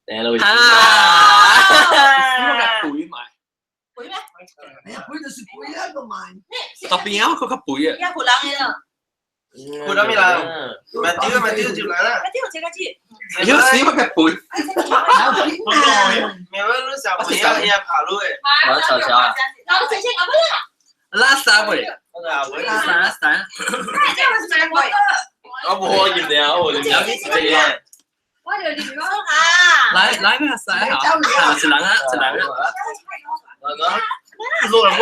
你老呢個背埋，背咩？哎呀，背就是背啊，個埋。特別啱嗰個背啊。而家背冷嘅啦。背到咩啦？咪屌條男啦！屌這個字。有屎乜嘅背？咪乜都上唔要爬路嘅。我瞧瞧。我最近我不啦。拉沙背。我話會。散。我冇見你啊！我哋有啲嘢。我就連講啊。來咩散好？是人啊。我講錄了冇？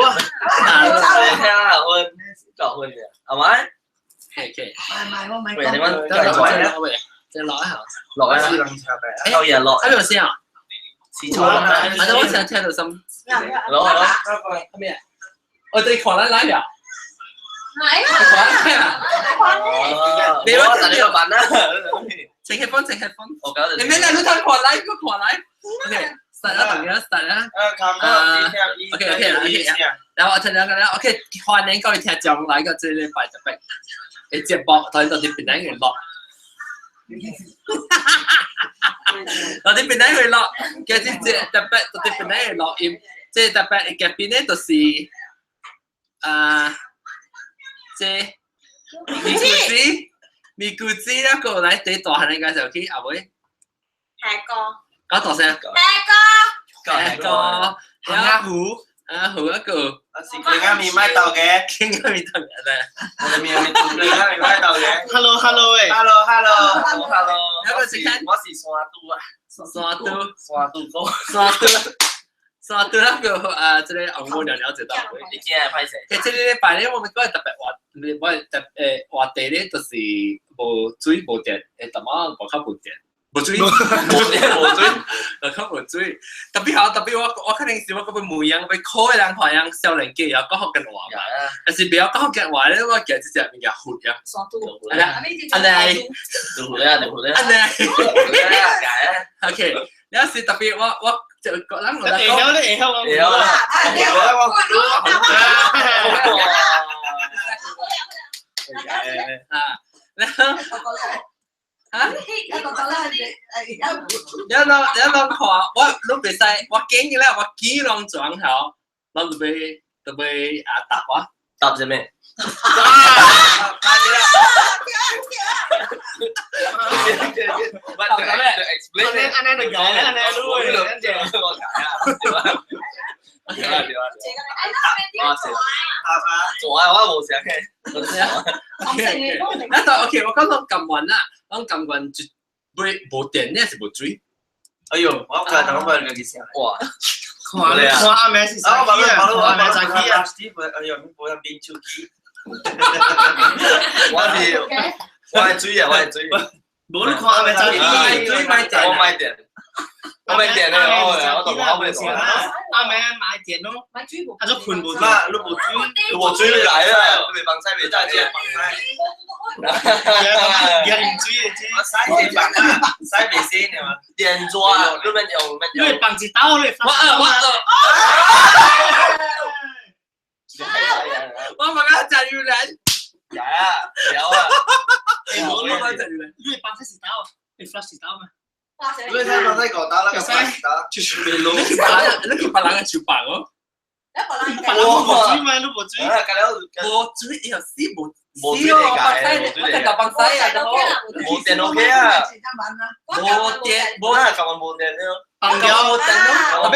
聽啊，我搞混嘅，係咪？OK。我咪喂，你們再攞一下。落啊！有嘢落。喺邊度先啊？試錯啦！我想聽到心。攞。咩？我哋狂來了。係啊。你話等呢個版啦。整headphone。我搞你咩嚟？你睇狂來？OK。實啦，同樣實啦。OK。然後我聽兩個咧 ，OK， 歡迎各位聽眾來個這禮拜特別嘅節目，睇到啲邊啲娛樂，到啲邊啲娛樂嘅啲特別，到啲邊啲娛樂音，即係特別嘅邊咧，就是即咪咕子一個嚟對大漢嘅介紹起，阿妹。係個。講大聲。係個。阿虎一個。你啱面麥豆嘅，傾緊面頭人啊！我哋面麥豆嘅。Hello 喂。Hello。有個時間，我是沙都那個即係紅毛娘娘知道。你今日拍誰？其實呢禮拜咧，我們嗰日特別話題咧，就是無水無電，特晚無靠無電。無水，特別我肯定是我嗰邊冇樣，被 call 人話樣少年機有講好嘅話嘛，但是比較講嘅話咧，我其實只係邊個活呀？OK，有時特別我就覺得我哋有人話我別使，我驚嘅咧，我幾浪撞頭，我特別答我。答咗咩？OK， 我講到撳運啦，講撳運絕冇電呢，係冇水。哎呦，我睇到我嘅意思哇！看阿妹是啥機啊？阿妹啥機啊？哎呦，你冇人變手機。我係水啊，我係水。冇你看阿妹啥機？水買電，我買電。我買電啊！我同我妹講啊。阿妹買電咯，他就困不住。那如果追你來了，你幫曬你大姐。人追。我曬電幫啊，曬未先係嘛？電抓，你們用。因為綁住刀咧。我問下陳耀良。有啊。我問下陳耀良。因為綁住刀，你 flash 刀嘛？你睇我睇個刀啦，個 flash 刀。你把人嘅手綁哦。冇追咩？都冇追。冇追又死冇。冇追嚟解。我哋就綁曬啊！冇電 OK 啊。冇電，冇啊，咁我冇電咯。綁掉冇電咯，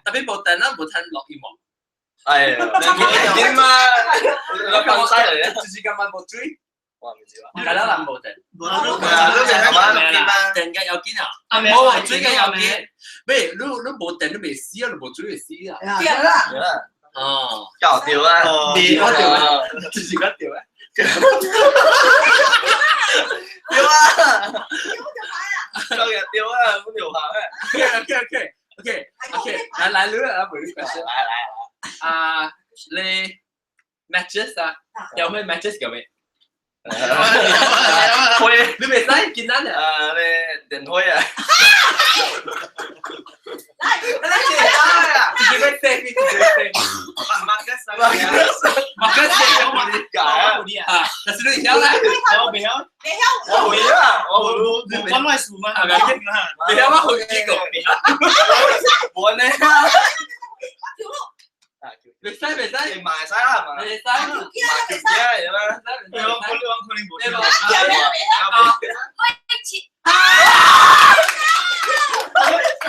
特別冇電啦，冇睇落羽毛。係啊，點啊？我綁曬嚟咧。就是今晚冇追。我唔知啦。係啦，冇電。電嘅有見啊？冇追嘅有見。咩？你冇電，你未死啊？你冇追就死啊？掉啦。哦。搞掉啊！掉啊！就是個掉啊！掉啊！今日掉啊！咁掉下咩 ？OK， 來，你你 matches 啊？有咩 matches 有咩？推你未使見單啊？你電推啊？自己咩聲？我會啊！我會。關外數嘛？係咪？你有乜去呢個？我呢？未使未使，你買晒啦係嘛？未使，買條嘢嚟嘛？你往佢哋冇呢個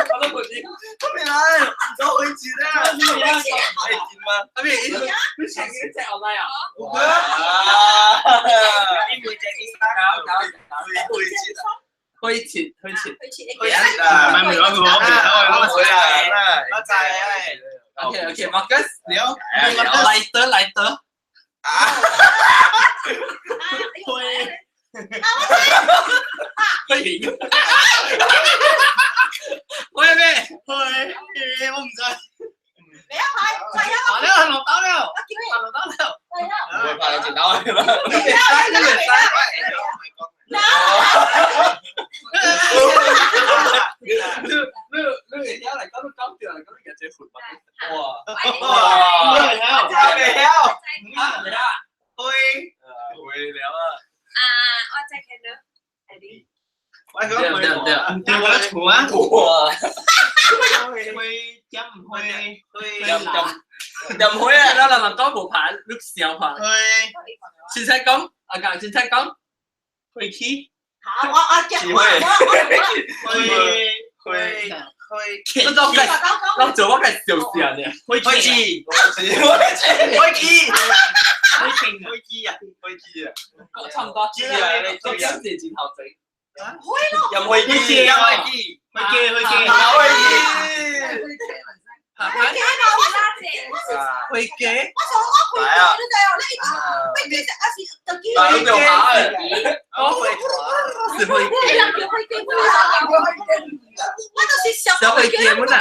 我都唔知。咁你嚟，都可以知啦。可以知嗎？阿邊你前幾隻我咪啊？你每隻啲搞開切。買唔到佢，我就係。OK Marcus，你好，lighter。我有咩？我唔知。你一排，再一啊，呢個落刀了，我叫你，落刀了。唔會怕你剪刀係嘛？你而家嚟講都講掉嚟講嘅最闊物。哇！會聊啊！我再看到，係啲。喂，佢掉我圖啊！哇！又唔會啊！啦，能多部牌碌笑牌。先生講，阿強先生講，會起。好，我叫我做嘅，我做我嘅小事啊！開機差唔多知啊！你做緊事前後整。又開機，會嘅。小會嘅乜啊？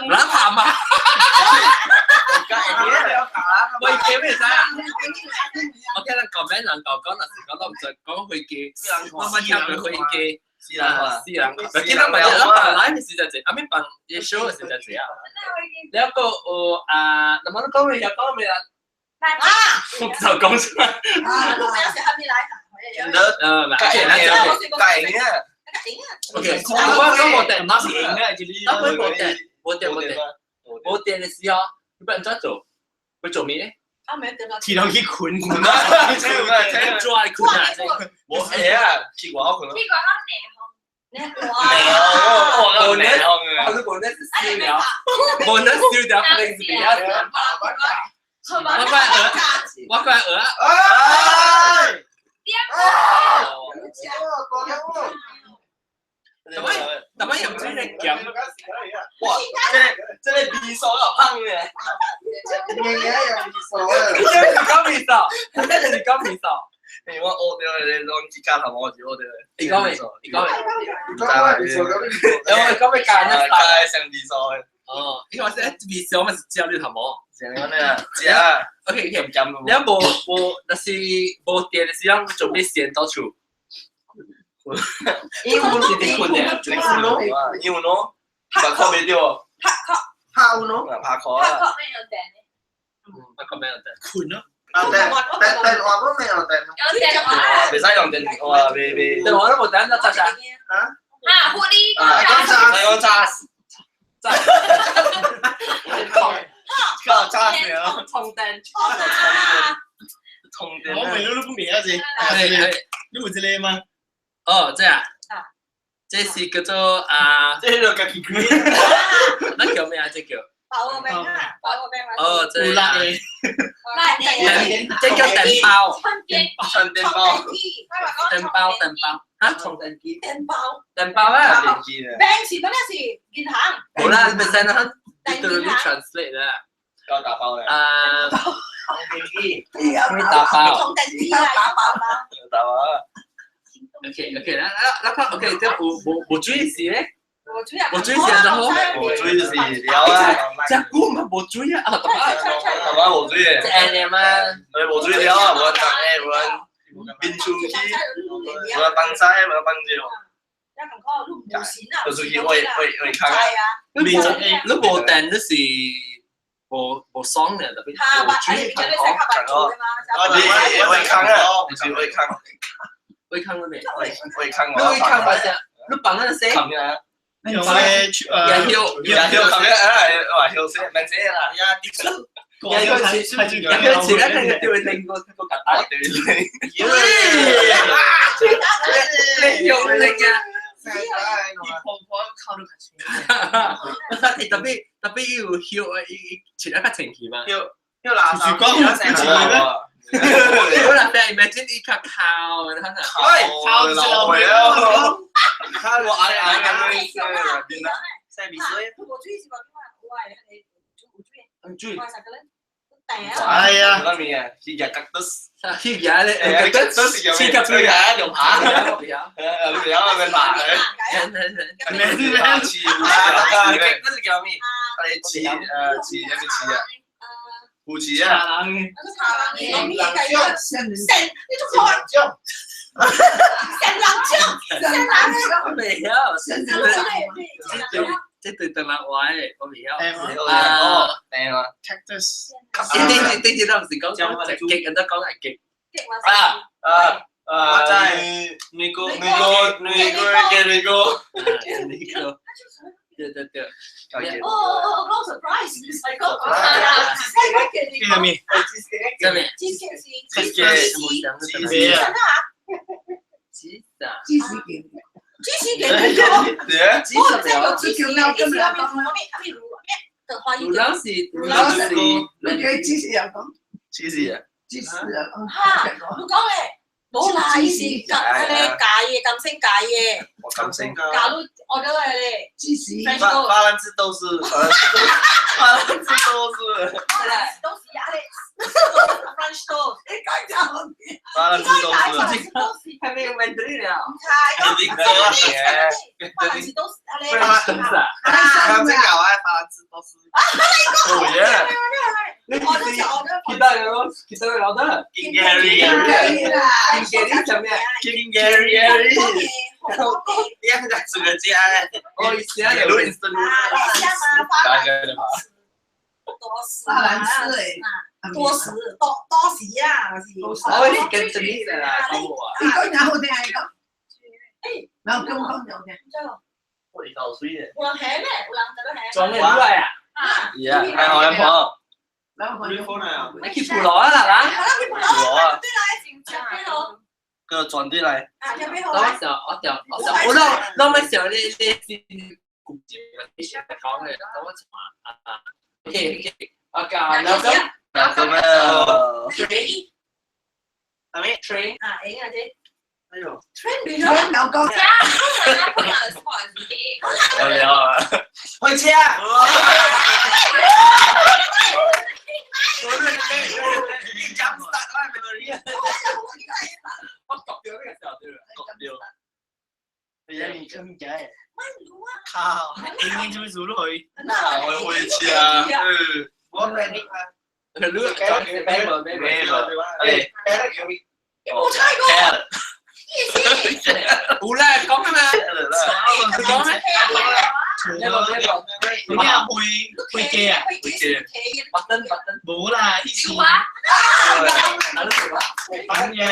冷淡啊！會嘅咩事啊？我聽人講咩人講那時講到唔知講會嘅，我乜聽佢會嘅。是啦，見到咪有來嘅時就係，阿邊辦嘢 show 嘅時就係啊。你一個那麼講嘅又講咩啊？我就講出來。OK，我電嘅時候，你不能再做，會做咩？提到去困抓你困啊！冇嘢啊，結果好困咯。我呢燒掉，我呢燒掉，佢哋比較。我快鵝。怎麼用這個講？哇！這個匕首好胖嘅。講匕首，你講匕首。你我學掉你攞支架頭，我自己學掉。你講未？我講未揀一曬成匕首嘅。哦，因為我匕首咪是教你頭毛。成個呢？只 OK， 你有冇那是冇電嘅時候做咩先到處？英文是點困嘅？英文咯，拍殼未掉。拍咯，拍殼啊！拍殼咩有電？困咯。電話都未有電。未使用電話，未。電話都冇電，那咋咋？狐狸。講炸死。炸死啊！充電。充電。我未都不明啊先。你會知你嗎？哦，這啊，這是叫做即係個機器。那叫咩啊？這叫保護兵啊！哦，這好辣嘅。這叫電包。充電包。嚇，充電機。電包。電包啊！電機咧。平時嗰陣時見行。冇啦，你咪先啦，literally translate 啦。搞打包嘅。電機。打包。充電機啊！打包。打包。OK，那個 OK，這冇注意事咧。冇注意事然後。冇注意事了啊！這估唔係冇注意啊！打包冇注意。這樣嘛。冇注意了啊！冇人講誒，冇人變出去，冇人幫晒，冇人幫住。就屬於會看啊。你冇電都是冇爽嘅，特別冇注意看。會看啊，會看。會坑咗未？會坑我。你會坑或者你綁嗰陣時，琴日。用咧然後琴日話休息，唔係啦。呀，啲數，有佢前一陣叫佢拎個格帶，你用力啊！特別要囂前一個情緒嘛。要拿住光有成次咩？如果嗱，你 imagine 啲靠，你睇下。喂，靠住我啊！靠我眼咁樣變啦。細鼻水。我最喜歡話，我係唔中意。係啊。嗰邊啊，日日格都。日日咧，格都是有咩？最日用爬。有咪爬嘅？咩詞啊？嗰是叫咩？係詞有咩詞啊？胡詞啊？即對特辣位，我未有。Cactus。你知道唔是講直極，人都講係極。我真係你個，對。我講 surprise，係講邊個面？真係。芝士嘅呢個，我真係有芝士嘅，芝士嗰邊的花語。老是，你嘅芝士又講，芝士啊？芝士啊，嚇，我講嘅冇啦，芝士夾咧假嘢，咁先假嘢，我咁先㗎。假到我都係咧，芝士，法蘭茲都是，都是呀咧，French toast，你講就法蘭茲都是。係咪用 Mandarin 啊？唔係，你講嘅，法蘭茲都是咧，剛才搞啊，法蘭茲都是。好嘢。我都我都。kita orang ada. King Gary. King Gary. Dia nggak suka dia. Oh, istilahnya lu instant dulu. Kagak ada. 法蘭斯誒，多時啊，哦，你跟住呢嚟啦，講我啊。你講有好聽係咁，有咁講有聽。我哋夠水嘅。我諗咩？我諗得咩？撞你出嚟啊！係係我飲婆。你 keep 住攞啊嗱啦。攞啊！個撞啲嚟。嗰時候我攞咩時候你先顧住你先講嘅，咁我就話啊 ，OK， 我教你咁。做咩？Train。係咪 train？啊，影下先。哎呦 ，train 變有咗。講。有聊啊！開車啊！我讀咗呢個時候對啦，讀掉。你有你咁解？靠！你做咩做落去？我會切啊！我俾你啊！佢攞咗俾我。哎，我猜過。好啦，講啊嘛。講咩？你係會記啊？白燈。冇啦，呢次等嘅。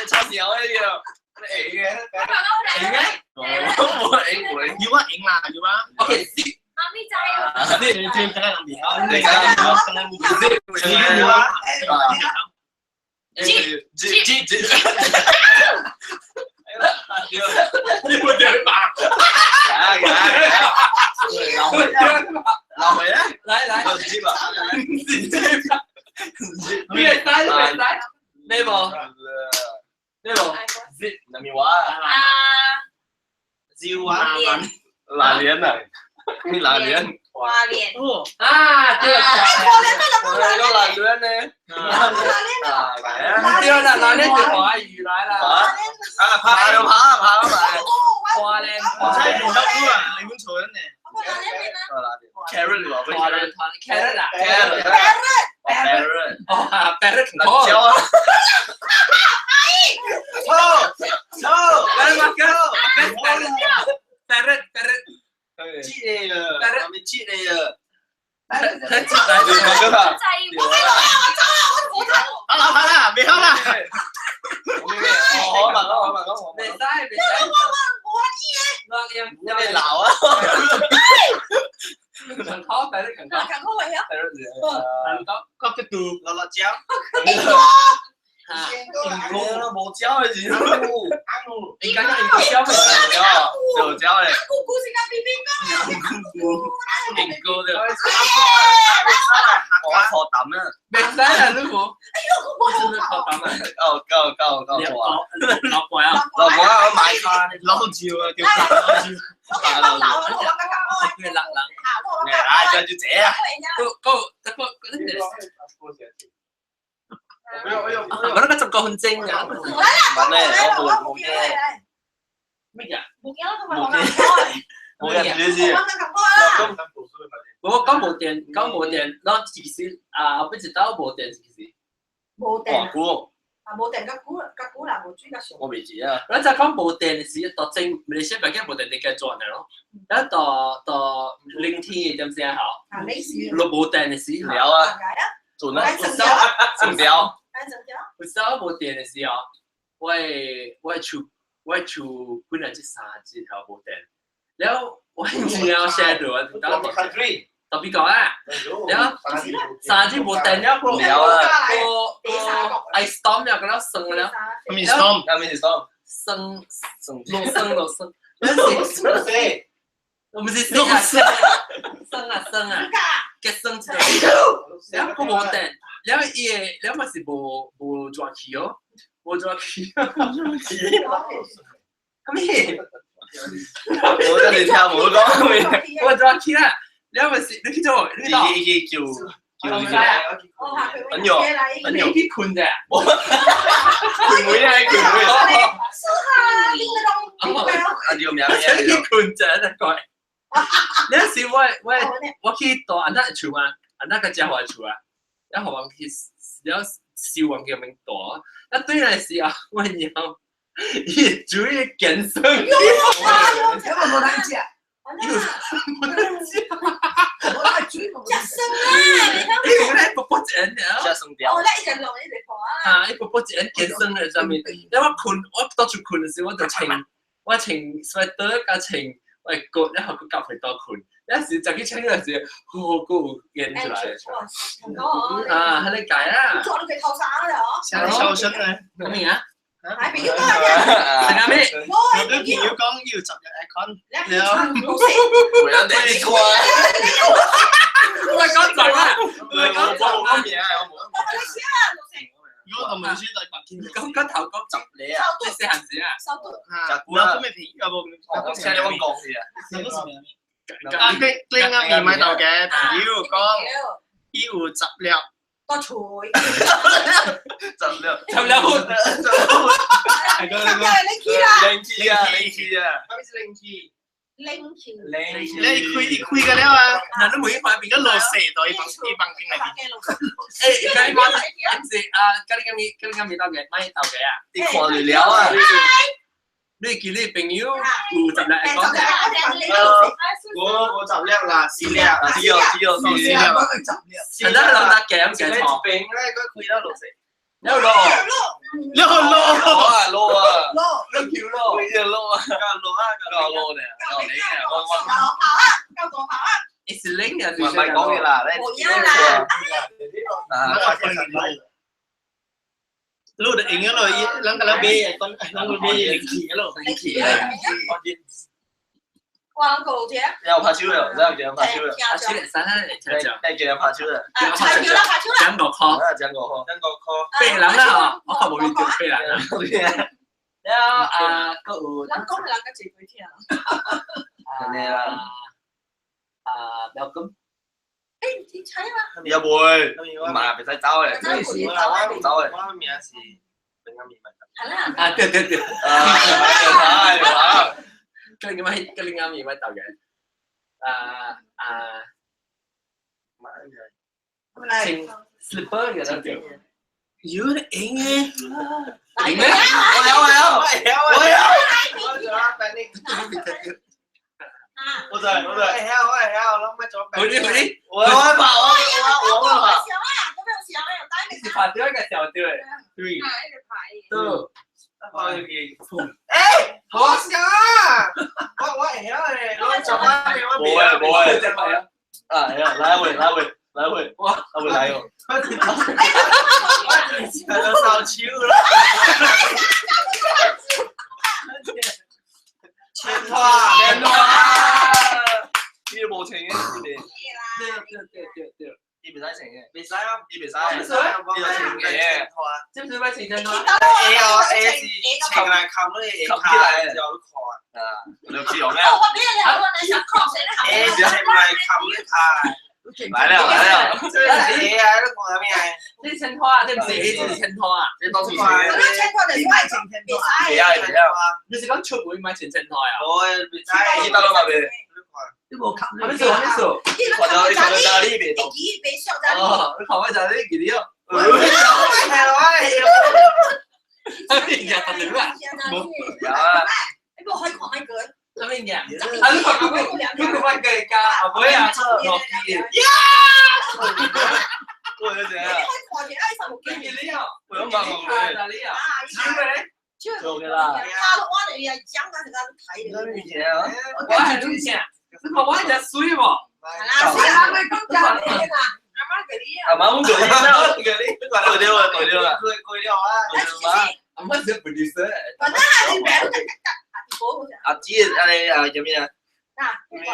差時有呢啲。我要啊，影啦，要啊。OK，你最緊係面口，你要啊。你會點辦？攞回啊！嚟，唔知吧？咩仔？呢部。那咪話照啊！哪年啊？你哪年？花蓮。啊，對。我那個哪年呢？對啦，哪年就華語來啦。啊，爬就爬埋。花蓮。真係冇得估啊！你本錯人呢？Carrot 喎，carrot 啊 ，carrot，哦 ，carrot 唔好。椒啊！carrot。知你啊！係咪知你啊？好啦，未好啦。我問因為鬧啊，更khó phải更khó càng khó vậy á更khó có cái tù là chéo冇膠嘅字，你講緊個消費有膠嘅，姑姑是個 B B 應該的，我錯抌啊，未使啊，老婆，真係錯抌啊，夠老婆啊，老婆啊，我買卡，老照啊，叫老照。佢冷，啊，就這啊，我覺得就個很精啊，唔係咩，我冇嘅，乜嘢？冇人知知，我講冇電，那其實我不知道冇電是其實，黃菇，冇定個股啦，冇豬個上。我未知啊，那就講冇電是到正，你先唔驚冇電你嘅做嘅咯，那到零天點先好，落冇電嘅時候，聊啊，做呢，整條，有時候冇電嘅時候，我出本來就3條冇電，然後我要 share 到特別講啊，然後3條冇電，然後個 ice storm 又嗰度生了，咁咪 storm，咁咪 storm，生，我唔是生啊，嘅生出嚟，然後個冇電，然後咪是冇抓起哦，冇抓起，咩？我跟你聽冇講咩，冇抓起啦，然後咪是你去做，你到，叫很有，你去困啫，佢會啊，啊叫咩嘢？你困啫，真係。有陣時我去到安那厝嘛，安那個家伙厝啊，然後我去了燒完叫名多，那對來時啊，我要伊煮嘅健身，因為冇得食，冇得食，我係煮冇得食。你咧薄薄一人加生雕，一薄薄一人健身喺上面，因為我到處困嘅時候，我穿 sweater 加穿外國，然後佢夾佢多困，有時就去穿嗰陣時，好見出來，喺你解啦，想抽身啊，咁樣啊？係邊個啫？成日咩？我都見要講要10日 icon，你啊，我有啲錯啊，我講真啊，我冇名啊，我冇。如果同文書就白天講頭講10你啊，你4行字啊？就估啦，有咩片有冇？我聽你講講嘅啊，但係你啱面買到嘅，要講要10日。個錘，就了，係個零期啊，咁是零期，零你開嘅了啊，嗱都每一塊變一路射到一bằng kinh này，誒，咁你講係咁你到嘅，買到嘅啊？你看嚟了啊，你叫你朋友負責嚟講嘅，我10日啦，4日，只有係啦，兩笪嘅咁嘅錯，病咧，佢開得落食，一路攞啊，兩條路，佢就攞啊，攞咧，攞你啊，你是零嘅，唔係講嘅啦，lu được ý nghĩa rồi, lắng cái B, con lắng cái B định chỉ cái rồi. Định chỉ à? Qua cầu chứ? Yo拍手了，真係叫拍手了。拍手嚟，三嚟，就你叫人拍手了。拍手啦，拍手啦。講個 call，講個 call，飛人啦嗬，我學冇遇到飛人啦。แล้วก็อู่ แล้วก็เราก็จีบไปเที่ยว แล้วก็ เอ้ยที่ใช่ป่ะ 有會，唔係別使走嘅，走嘅。我名是另一面係啦。對，個另一面咪豆嘅，情 slipper 嘅都叫。有啲影嘅，影咩？我在，攞乜咗？佢啲，我跑，你是拍掉一個小掉嘅，對，都，好笑啊！我係喂，真係啊！啊，來回，哇，來回來哟，佢都燒超啦，千花，呢個冇情嘅呢邊，對，呢邊使情嘅，未使啊，呢邊使，呢個情嘅，知唔知咩情真啊？ A 是情嚟冚嗰啲 A 卡有看啊，你知道咩？哦，我俾人哋我哋想確實咧， ，A 是情嚟冚啲卡，來了，即係 A 啊，都講咩？呢啲青拖啊，即係唔係 A 字青拖啊？這都是咁樣青拖就係情別別啊別啊，你是講出會買青拖啊？我未使，知道了嘛別？你無冚係咪做？係咪做？我就你看到哪裡別動？你別笑在哦，你看我就呢幾啲哦。咩嘢？特別啊？有啊，你冇可以狂喺佢。咩嘢？啊，你講佢乜嘅㗎？啊，唔係啊，落機。我就這樣，狂嘅愛上你幾啲啊？我有忙嘅，哪裡啊？超嘅。做嘅啦，他的話你講緊係咁睇那嘅。以前啊，我係咁先，你看我係隻水喎。係啦，所以啱啱講緊嘅啦，啱啱嗰啲啊。阿媽唔做呢，做掉啦，做掉啦，攰掉啊！阿媽係 producer。反正係你名就阿子啊，做咩啊？冇錯。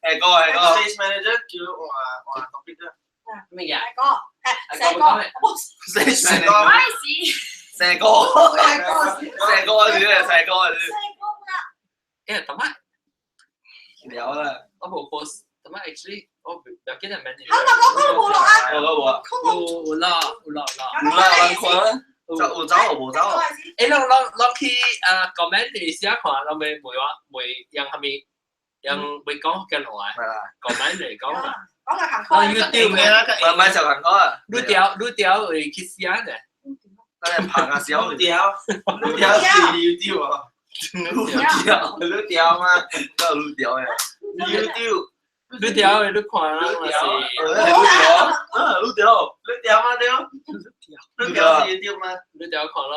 係個，stage manager 叫話特別啫。咩嘢？成個，誒，同埋聊啦，我冇 post，同埋 actually 我又記得名。啱啱講冇落啊，有啦。有走我冇走，誒，落去comment 你試下看，我咪讓係咪讓會講嘅話係啦， comment 嚟講啦。講係行我開。YouTube 嘅啦，唔係就行開啊，錄掉會 kiss 下嘅。等你拍下小有掉是要掉啊！錄掉嗎？都有錄掉嘅，要掉，錄掉會錄看啦，我錄掉，你掉嗎？掉，你掉是要掉嗎？錄掉看啦，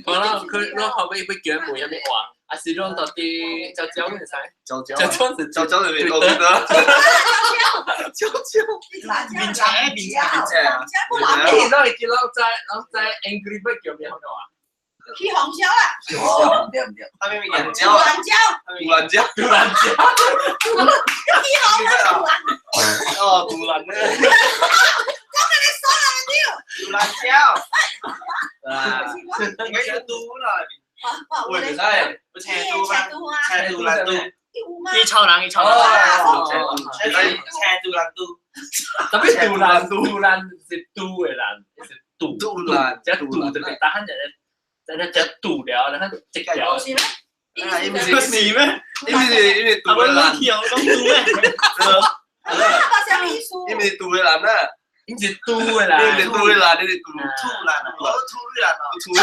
看啦，佢後尾會叫每一啲話，阿是攞到啲就嘅使，就就裏面錄得，面茶面茶，誒，攞嚟見到在 Angry Bird 叫咩好啊？去紅椒啦，唔對唔對，他們胡眼椒，蘭椒，杜蘭椒，去紅啦，胡蘭，哦，杜蘭咧，杜蘭椒，啊，應該要嘟啦，會唔使，不斜嘟嗎？斜嘟蘭嘟，啲臭冷，斜嘟蘭嘟，特別杜蘭是杜嘅蘭，是杜杜蘭，只杜就係打緊人，就只杜了，然後直了。是咩？因為杜嘅蘭，因為杜嘅蘭啦，因是杜嘅啦，因為杜嘅蘭，你哋杜吐蘭，我都吐蘭啊！杜蘭，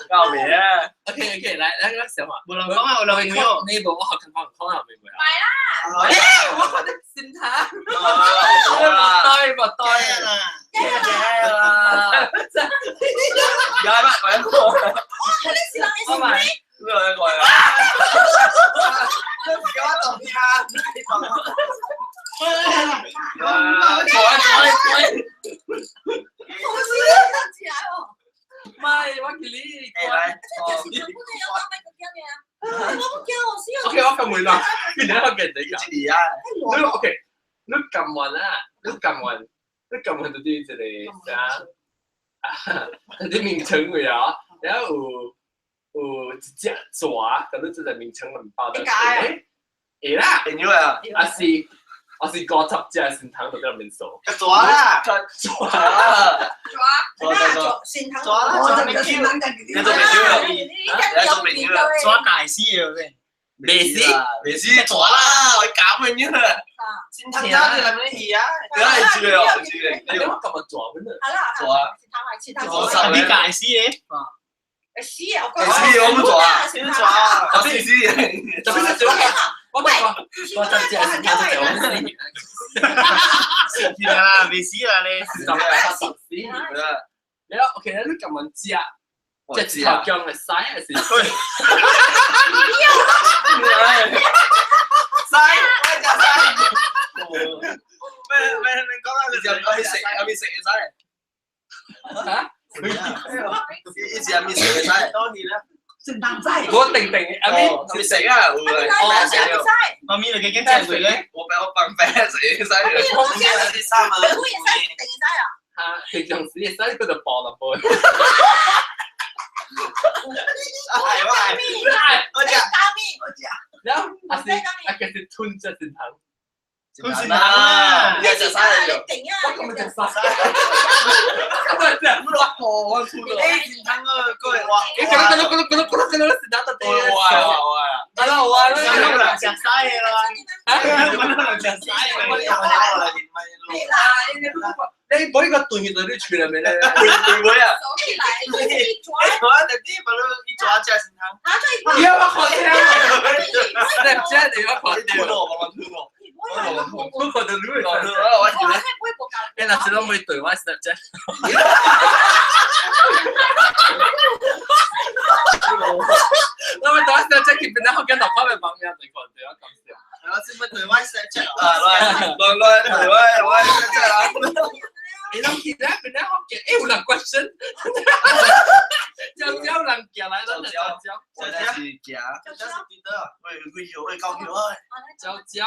搞咩啊？ OK，來個小話，無人講啊，無人講，呢部我學近幫人講下未啊？買啦，誒，我覺得先睇，冇對啊，有乜鬼講？你是人你是咩？咩鬼講啊？叫我懂他，我是想起來哦。唔係，我叫你。來，就是全部都有當咩個叫咩啊？我唔叫我先。 OK，我撳回啦，你睇我嘅你一嚟啊！你 OK，你撳完啊，你撳完到啲就嚟啊，啲名稱會啊，然後有一隻爪，咁你就係名稱唔包得出嚟。誒啦，朋友啊，我是50隻先睇到啲名數。抓啦，抓，我就明天抓大師啊咩？未知抓啦，我減嘅啫。先睇下你係咪啲啊？你係知嘅，我知嘅。你咁咪抓緊啊？係啦，啲大師嘅，屎啊！我唔抓，先抓啊！我先知。就邊個抓？我10隻先睇到就我死。是啦，未死啦你，就係10隻。你 OK，你撳完隻，隻字頭姜係嘥還是？嘥，我係嘥。咩？你講下佢就可以食，有冇食嘅嘥？嚇？以前有冇食嘅嘥？當年啦，聖誕齋。我定阿咪你食啊？會媽咪你幾驚正佢咧？我俾我笨啤食嘅嘥。啲衫啊，每件衫定嘅衫啊。嚇，平常時嘅嘥佢就爆落去。係哇，我知。然後阿嘅是吞咗先頭。佢算啦，呢個就嘥嚟用。定啊！我咁咪就嘥。咁咪就哇！我吐了。哎，你看個各位哇！你嗰啲是打得多。哇！係啦，我有冇人食嘥嘢啦？有冇人食嘥嘢？你每個段月度都串係咪咧？會啊！我一定我一抓隻先睇。你有乜可聽？你唔知你有乜可聽？不可能錄嘅。你嗱，只攞每對話 Snapchat。我咪對話 Snapchat 佢變得好緊落翻嚟幫人對個對話咁笑。我先咪對話 Snapchat。來，對話 Snapchat 啦。你諗其他變得好嘅，誒，有人 question。有人叫來了，我是夾，蕉，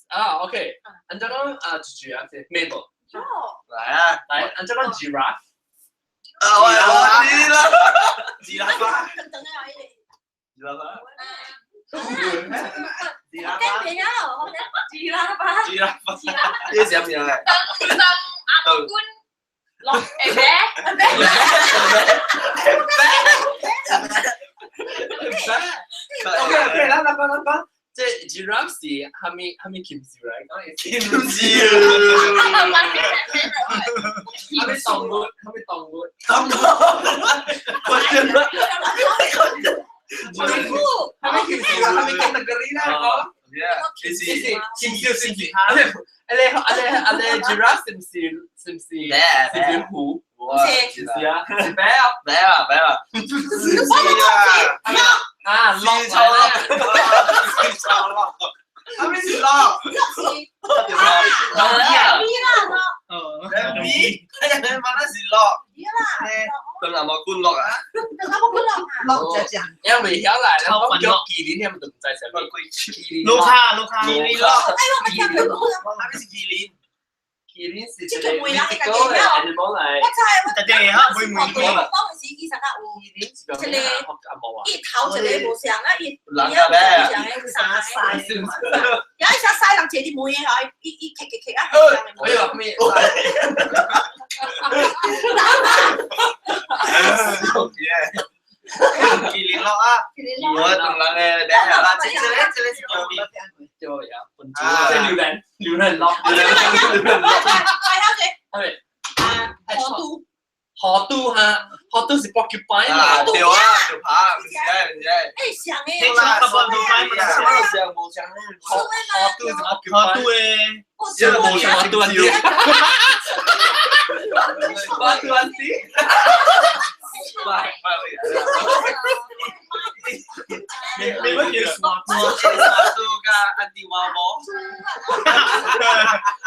好，OK，按照講豬啊，係 Mabel，來，按照講 giraffe，我知啦，吉拉巴，呢隻咩啊？落OK，諗，即係 giraffe 是係咪鉗字嚟講？鉗字，係咪動物？係咪category 啦？是giraffe 是唔是虎？是啊，是咩啊？啊，落係咪是落？你問得是落？咁南無觀落啊？落只只。因為曉來啦，講叫麒麟，你們都唔知係咩？盧卡，麒麟咯，係咪是麒麟？麒麟是一個 mythical 嘅 animal 嚟。特地嚇會唔會？麒麟是個咩啊？阿冇啊？頭一個無上啊，伊人啊咩？有一隻西人借啲妹嘢，伊棘啊！我以為咩？麒麟咯啊！我同人嘅第一日啦，這是叫咩？就有本主，即係撩人落，河都嚇，河都是 porcupine 啊，條啊，條爬，唔知。誒，上嘅，冇啦，冇上咧。河都是 Porcupine porcupine，因為冇上河都人啲，河都人啲。你乜叫我係㗎，阿弟話我。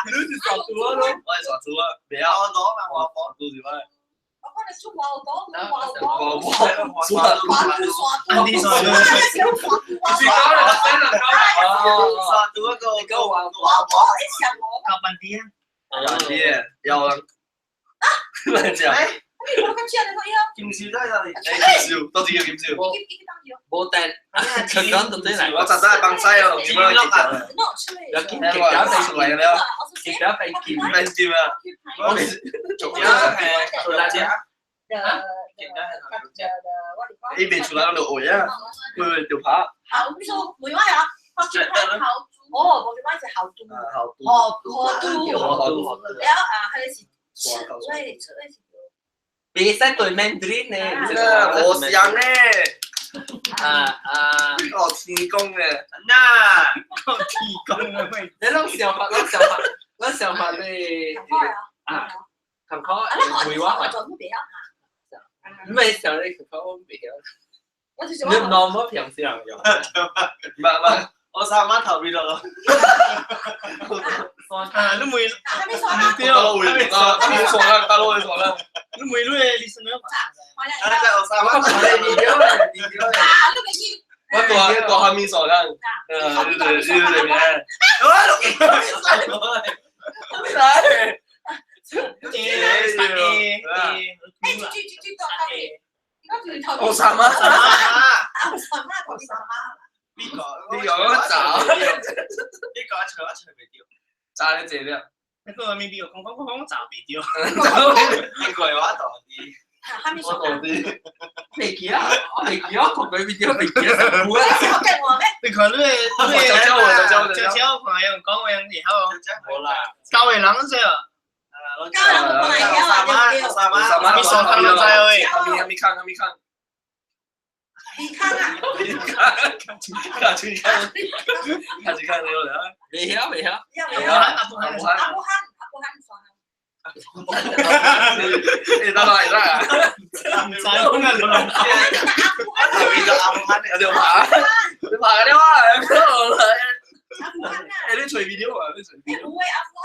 你是傻豬啊？我係傻豬啊！唔要我攞嘛，我攞到時咩？我講你出話我講，我話你有劍少都喺度，劍少多啲叫劍少。冇定，佢講到啲嚟。我實在係崩西啊，同點樣結啊？有見極搞地嚟嘅咧，極搞地見。咩劍啊？我哋仲有係大隻。呢邊出嚟嗰度呆啊！佢條扒。好豬，梅花呀，好豬，哦，梅花是好豬，河都，然後佢哋是出比賽對 Mandarin 咧，我想咧，我天公嘅，嗱，天公啊喂！你攞想法你啊，琴開梅花係。唔係時候你佢講我未啊？我就想你 normal 平時人用。唔係，我三晚頭邊度咯。你每還沒說呢，大佬會說啦，大佬會說啦。你每路嘅 listener 我三晚頭邊度。都未見。我還沒說啦。對面。我三晚。呢個找，呢個一除未掉，炸你借啲啊！一個未掉，講炸未掉，呢個係話多啲，我多啲，未記啊！我未記啊！同佢未記，未記啊！冇啊！你看你就交朋友講我樣以後，冇啦，交嘅人啫。咪傻看到在位，還沒看。你看啊！看沒有啦？未曉。阿富汗爽。你得啦，唔使講啊，有條爬，你爬嘅話，你隨便啲喎，你隨便。好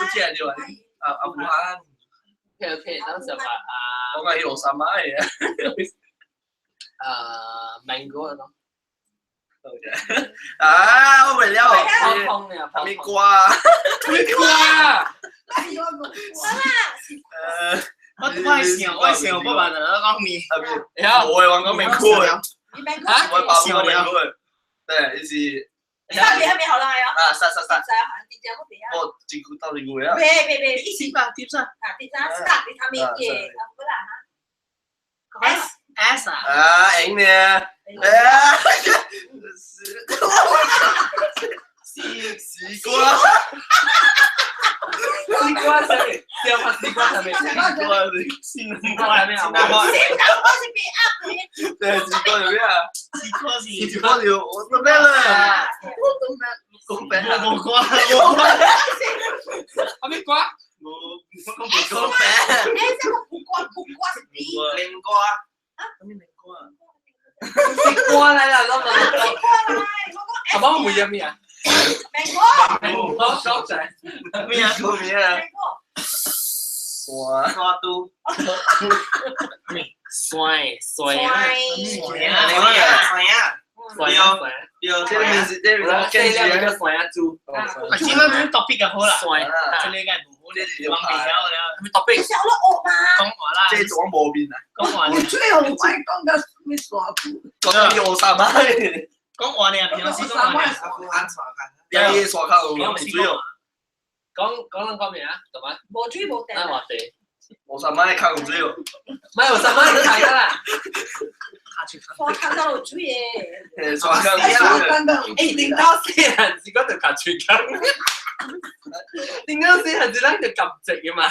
似係啲話阿富汗。OK，當時話我講係羅薩瑪嚟嘅。mango 咯。我未了，還沒瓜。我想不辦啦，講面。我係玩個名酷嘅，我把個名酷嘅，對，是。還沒好啦，啊，殺。我真酷到你會啊！別，一起吧，貼上。第三start，你睇咩嘢？不然啊 S 啊。啊，贏你啊！西瓜。西瓜上面，掉翻西瓜上面。西瓜係咩啊？對，西瓜有咩啊？西瓜是我都咩啦？公餅啊！冇瓜。還沒瓜？公餅。零瓜。西瓜嚟啦，攞嚟。阿媽會飲咩啊？講仔。咩啊？講咩啊？刷都。衰啊！這個名字，這個跟住個衰啊豬。今日唔 topic 就好啦。衰啊！這裡該唔好咧，往邊條啦。topic 小了我嘛。講話啦。這種冇變啊！講話。我最後快講嘅咩耍酷？講有啥嘛？講話你啊，平時講話你。有耍卡路，我最有。講咩啊？做乜？冇追冇定。我哋。我啥嘛看我最有。唔係我啥嘛都睇㗎啦。我看到我追嘅。耍卡路。點解死人自嗰條夾住緊？點解死人自撚條夾直嘅嘛？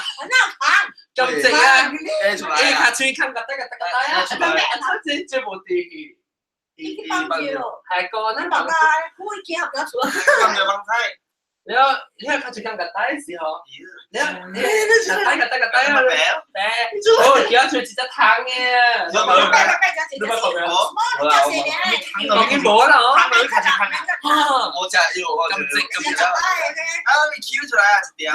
夾直啊！夾住近夾得啊！最冇地。係個呢？爸爸，我會結合咗做。你係夾住近夾得嘅時候，你夾得啊！哦，而家最值得攤嘅。你咪講咩？講緊冇啦，我就要我咁直。你 Q 出來啊？點？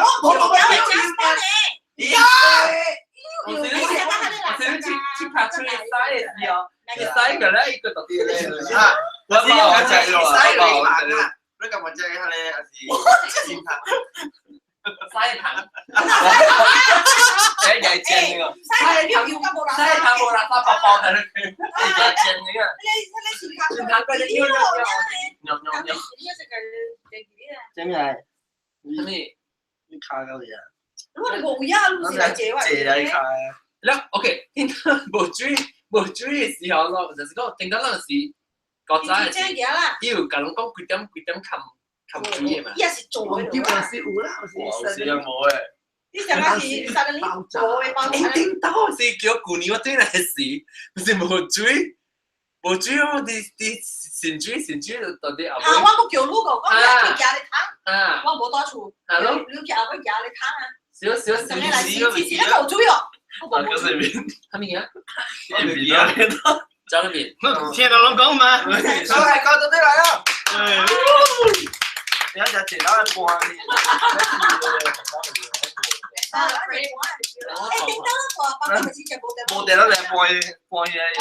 我先拍出嚟曬嘅時候，曬嘅咧一個特別咧。我知我就係喎。你咁問啫，你係先拍。曬糖。誒，又正呢個。曬糖冇啦，發爆爆喺度。又正呢個。先糖嗰啲要。真係。咩？你卡夠嘢。我哋冇呀，老師嚟借你卡。啦 ，OK，聽到冇注意嘅時候咯，就是講聽到嗰陣時，覺得要咁講決定冚注意嘛。依家是做嘅。啲我是有啦，我是有冇誒？呢陣間是實你做嘅包。聽到是叫舊年我真係事，不是冇注意，我啲先注到啲後尾。我冇叫路個，我要去家裡睇。我冇多處。係咯。你叫我家裡睇啊。少時冇注意哦。嗰上面係咪啊？面啊，走嗰邊。聽到我講嘛？就係講到啲嚟啊！有一隻前打一半。冇地啦，你播嘢又。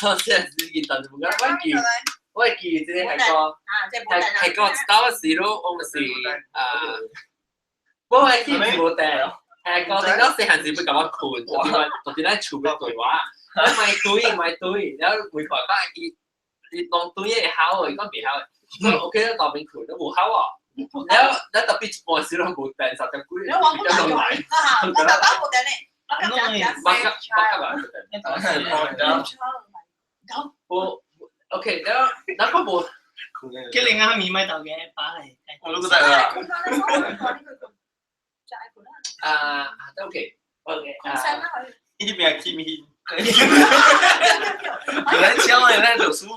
我先係見到唔緊，我記即係個當時咯，我咪是不過係冇地。係個定嗰時係只不過咁困，特別咧儲嘅對話，唔係對，然後每台翻你當對嘢考喎，如果別考，我記得當面困都冇考喎。然後特別我少咗冇定，實在攰，比較難。我 OK， 然後冇。佢另外咪咪豆嘅把嚟。我都覺得啊。都 OK，呢邊係劍獻，有人教人咧讀書，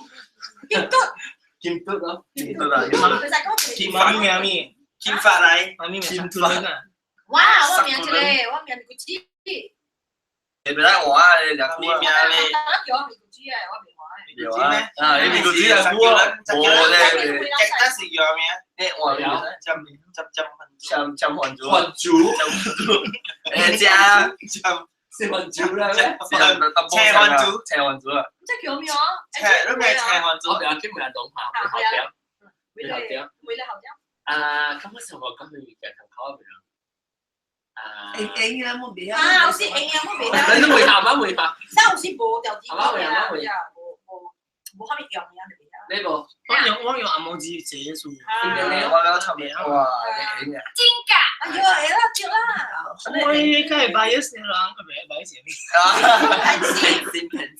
劍讀咯，劍讀啊，劍媽咪，劍法嚟，媽咪劍法啊，哇，我名字咧，我名字知，你俾我啊，你就啲名咧，叫我名字知啊，我名話。有啊，啊，你名字係我，我咧，但是叫咩？你我有，浸混咗，混煮，誒加食混煮啦咩？車混煮啊！即係叫咩啊？車都咩車混煮？我哋有啲冇人懂下，好啲，會嚟後咁嗰時候我講佢嘅同口入邊Anh em muốn biết à, si anh em muốn biết à? 你都會下嗎？會下。sao si bố tiểu tí Hả, bố hả, hả, hả. bố không bị dùng nha được biết呢個我用阿毛字寫數，我覺得特別哇，你嘅。真假？哎呦，哎啦，對啦。我依家係擺一寫啦，佢咪擺一寫咩？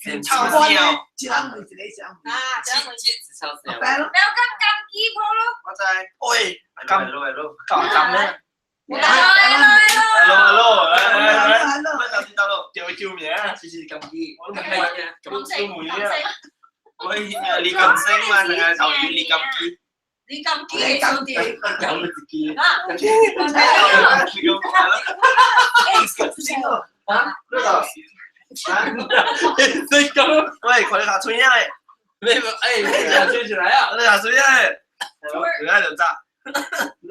先唱歌嘅，只能會自己想。啊，這樣會。超少。拜咯。你有金機波咯？我就係，喂，金咩？hello，叫名啊，試試金機，我都唔係嘅，咁都唔會啊。喂，李金星嘛，定係頭語李金機？李金機，李金機，有自己。啊，李金你咁，喂，佢哋下吹嘢，你又追住嚟啊！我哋下吹嘢，而家就揸，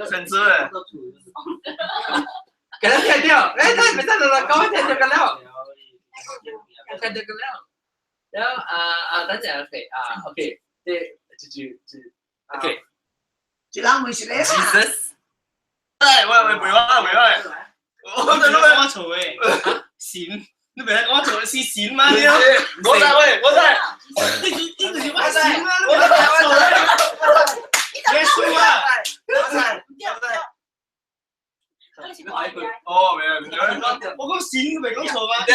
甚至咧。給他拆掉，哎，他沒拆掉了，趕快拆掉個料，拆掉個料。然後等陣 OK，OK，就 OK。只能會是你啊。Jesus，喂，唔會，我哋都俾我嘈嘅，閃，你俾我嘈是閃嗎？我在，呢個是乜閃啊？我嘈，耶穌啊！哦，沒有，我講閃咪講錯嗎？耶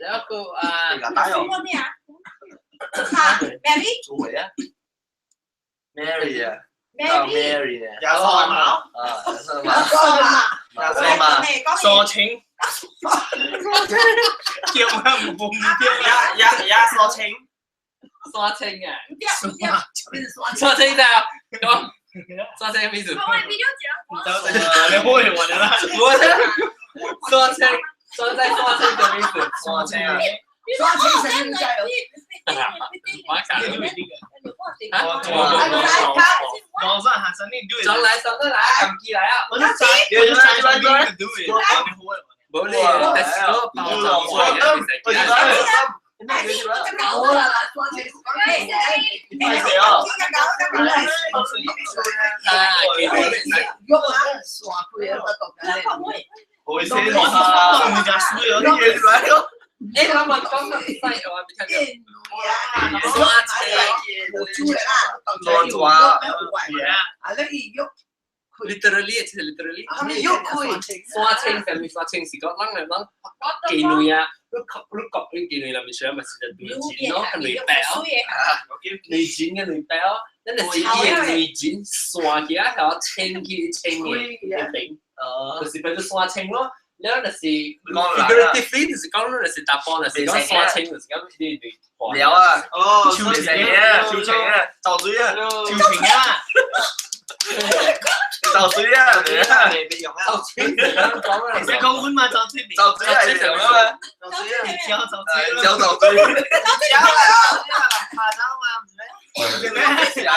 然後Mary 啊 ，Mary 啊，亞瑟嘛，傻青，叫乜唔報唔叫？亞瑟青，刷青啊，刷青咋？講刷青咩意思？你開我哋啦，我的刷青，刷青嘅意思？刷青啊，刷青神就加油。我講呢個。網上行上呢啲，上來，撳機來啊！我就猜，我就猜上呢個對，冇理，但是我包裝出來嘅係好啦，刷青。刷佢有得讀嘅。我先講啊，唔係輸咗啲嘢嚟咯。誒，我問講個細我未聽到。刷青。literally，刷青係咪刷青？是講啷啷技女啊，碌角啲技女啦，咪上咪是就女剪咯，係女表，女剪嘅女表，咱就是伊嘅女剪刷起啊，條青嘅青嘅頂，就是俾佢刷青咯。แล้ว就是 figuratively 就是講就是打波就是講刷清就是講你聊啊，哦，秋情啊，找水啊，秋情啊，找水啊，未用啊，你你講款嘛，找水未？找水係點啊？找水啊，交找水，交找水，拍照嘛，咩事啊？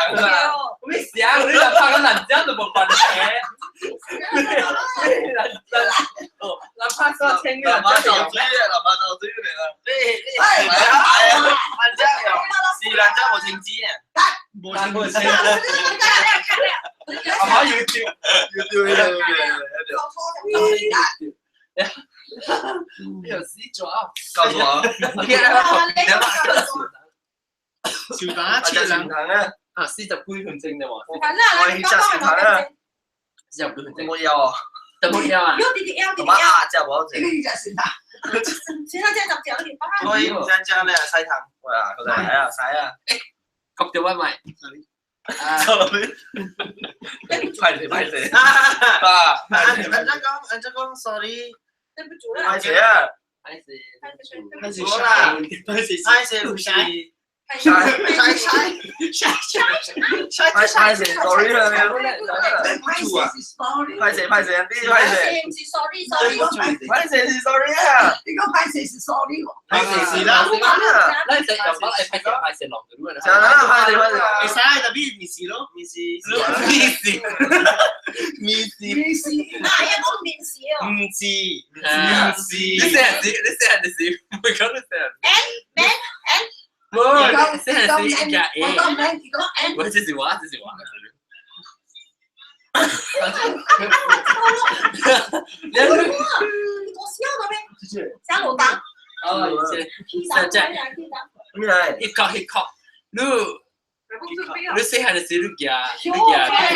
咩事啊？你就拍個人之後就冇關係。哪怕刷清嘅，南媽找水啊，南媽找水嚟啦。係啊，人家有，是人家冇情知啊，冇情知。阿媽要跳，有死咗。告訴我，潮蛋潮蛋啊，啊，40幾分鐘啫喎，我去食食飯啊， 40幾分鐘，冇有啊，有冇有啊？有弟弟要弟弟媽要，只冇食，其他家長講你爸。可以唔使將咧西糖，喂啊，佢哋係啊，使啊，焗咗乜咪？快啲，啊，人家講 sorry，對不住啦。快啲啊，還是係啦，係唔使。快啲 ，sorry 啦，快啲，啲快啲，是 sorry sorry。快啲 sorry 啊，係啦，那你食又講你拍攝落嘅喎，上啦，快啲，你使特別面試咯，面試，嗱，一個面試哦。唔知，你成日唔會講你成日。冇，你成日一個 A，我這是我。你多笑的咩？小蘿蔔。哦，咩嚟？一角，你細漢嘅時候你夾唔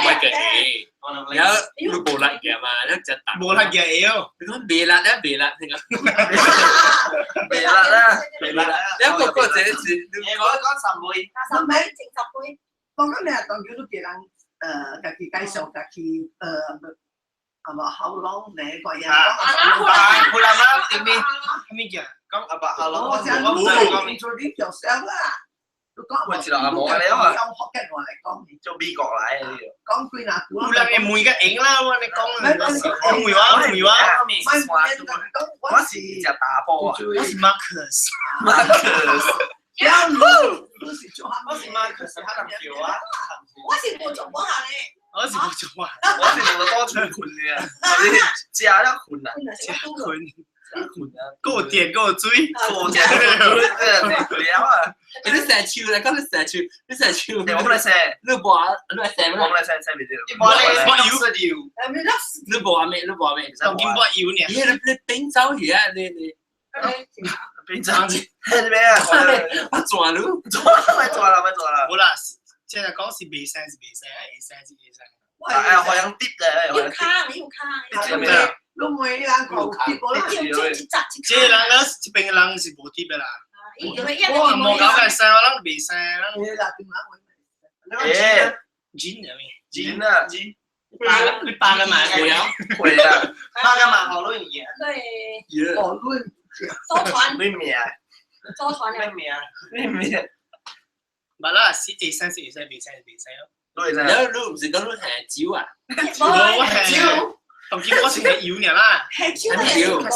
係嘅 A，然後你冇辣嘅嘛，你就打。冇係嘅妖，你講別辣你講。未啦，一個個這次，你講10倍，講緊你係當叫都別人家己介紹家己係嘛好long你個人。好啦嘛，點咩叫？講阿爸阿老，我就唔使 introduce yourself 啦。喂，知道阿冇你啊嘛？有學嘅我嚟講，做美國嚟嘅，講句嗱，好啦，你每個影啦，你講啦，梅花，我是只打波啊，我是 Marcus，有你是做下，我是 Marcus，他咁叫啊，我是冇做過下咧。我是冇做啊，我是做多存款嘅，你加一款啊，給我點，給我追，你聊啊，你成日笑，你講你成日笑，我們來寫，你播啊，你係寫咩？我們來寫邊啲？我你播啊咩？當見我要呢，你冰走而家你邊張？係咩啊？我做啦，好啦，現在講是未生是未生，A生是 A生，誒，我有啲嘅，要卡，你要卡。都每兩個結果啦。這人呢一邊嘅人是無貼嘅啦，我冇搞嘅生，我人未生，你打電話誒，錢啊錢啊，你八個萬會有，會啊，八個萬好多嘢，對，我論坐船，咩名啊？坐船了。咩啊？咩名？唔係啦，是 A 生是 A 生，未生是未生咯，都係然後你唔是講你係蕉啊？我係。同見我成日要呢啦，係招係招我好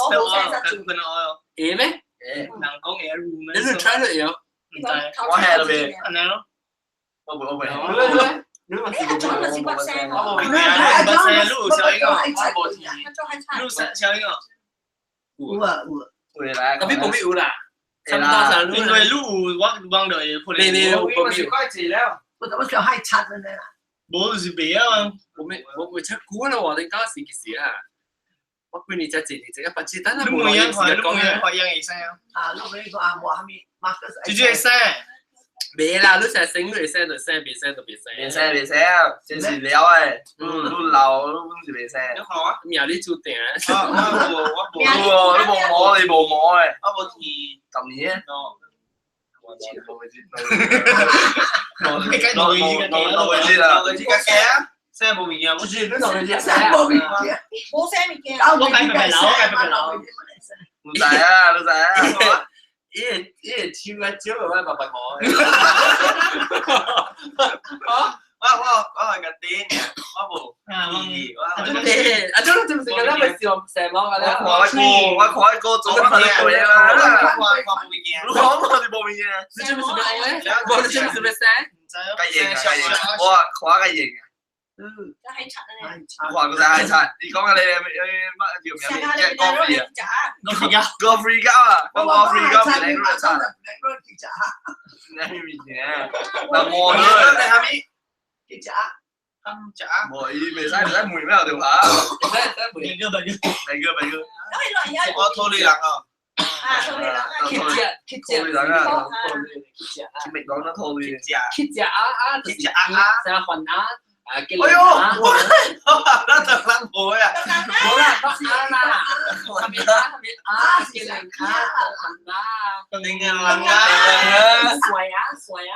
成實做。佢我 A 咩？人講 A room 你係 try 咗有？唔知，我係咯咩？係咯，我唔你咪誒，做乜事骨聲？我唔係啊，唔係路小一個，路小一個，有啊有。會啦，嗰邊冇咩有啦，差唔多上路。因為路我忘咗嘢，你冇咩有？我想閪柒嘅咧。冇是別啊嘛，我出估啦喎，你講時嘅事啊！我俾你只字，你只一百字，等下你冇冇樣話，你講嘅。冇樣話樣醫生啊，啊，你俾個阿莫係咪？Marcus，最主要生，未啦，你成日升，你升就升，別升就別升。別聲，真是了誒，都老都是別聲。你好啊，苗栗做定啊？你冇摸，你冇摸誒，我冇聽10年。你跟我一個我知啦。我知個寫啊，寫聲冇物件，我住邊同你食三個物件，冇聲物件。我計計佬，唔使啊，老細。依超一招嘅咩白白我。我係個癲嘅，我部阿鐘做唔食嘅啦，咪笑成網嘅啦。我開個做乜嘢啦？我冇嘢。你做唔食咩？我你做唔食咩聲？我話嘅型。就係柒啊你。話佢就係柒，你講下你乜叫咩？即係歌 free 啊？歌 free 膠啊？我 free 膠唔靚嗰柒。你面嘅，嗱我你下面。記者，我依未使唔使梅咩條下？明個，我拖你人啊！拖你人啊！拖你人啊！未講得拖你。Kit 啊，成日混啊，哎呦，那就撚會啊！好啦，得啦，後面叫人混啊，你嘅撚啊！水啊！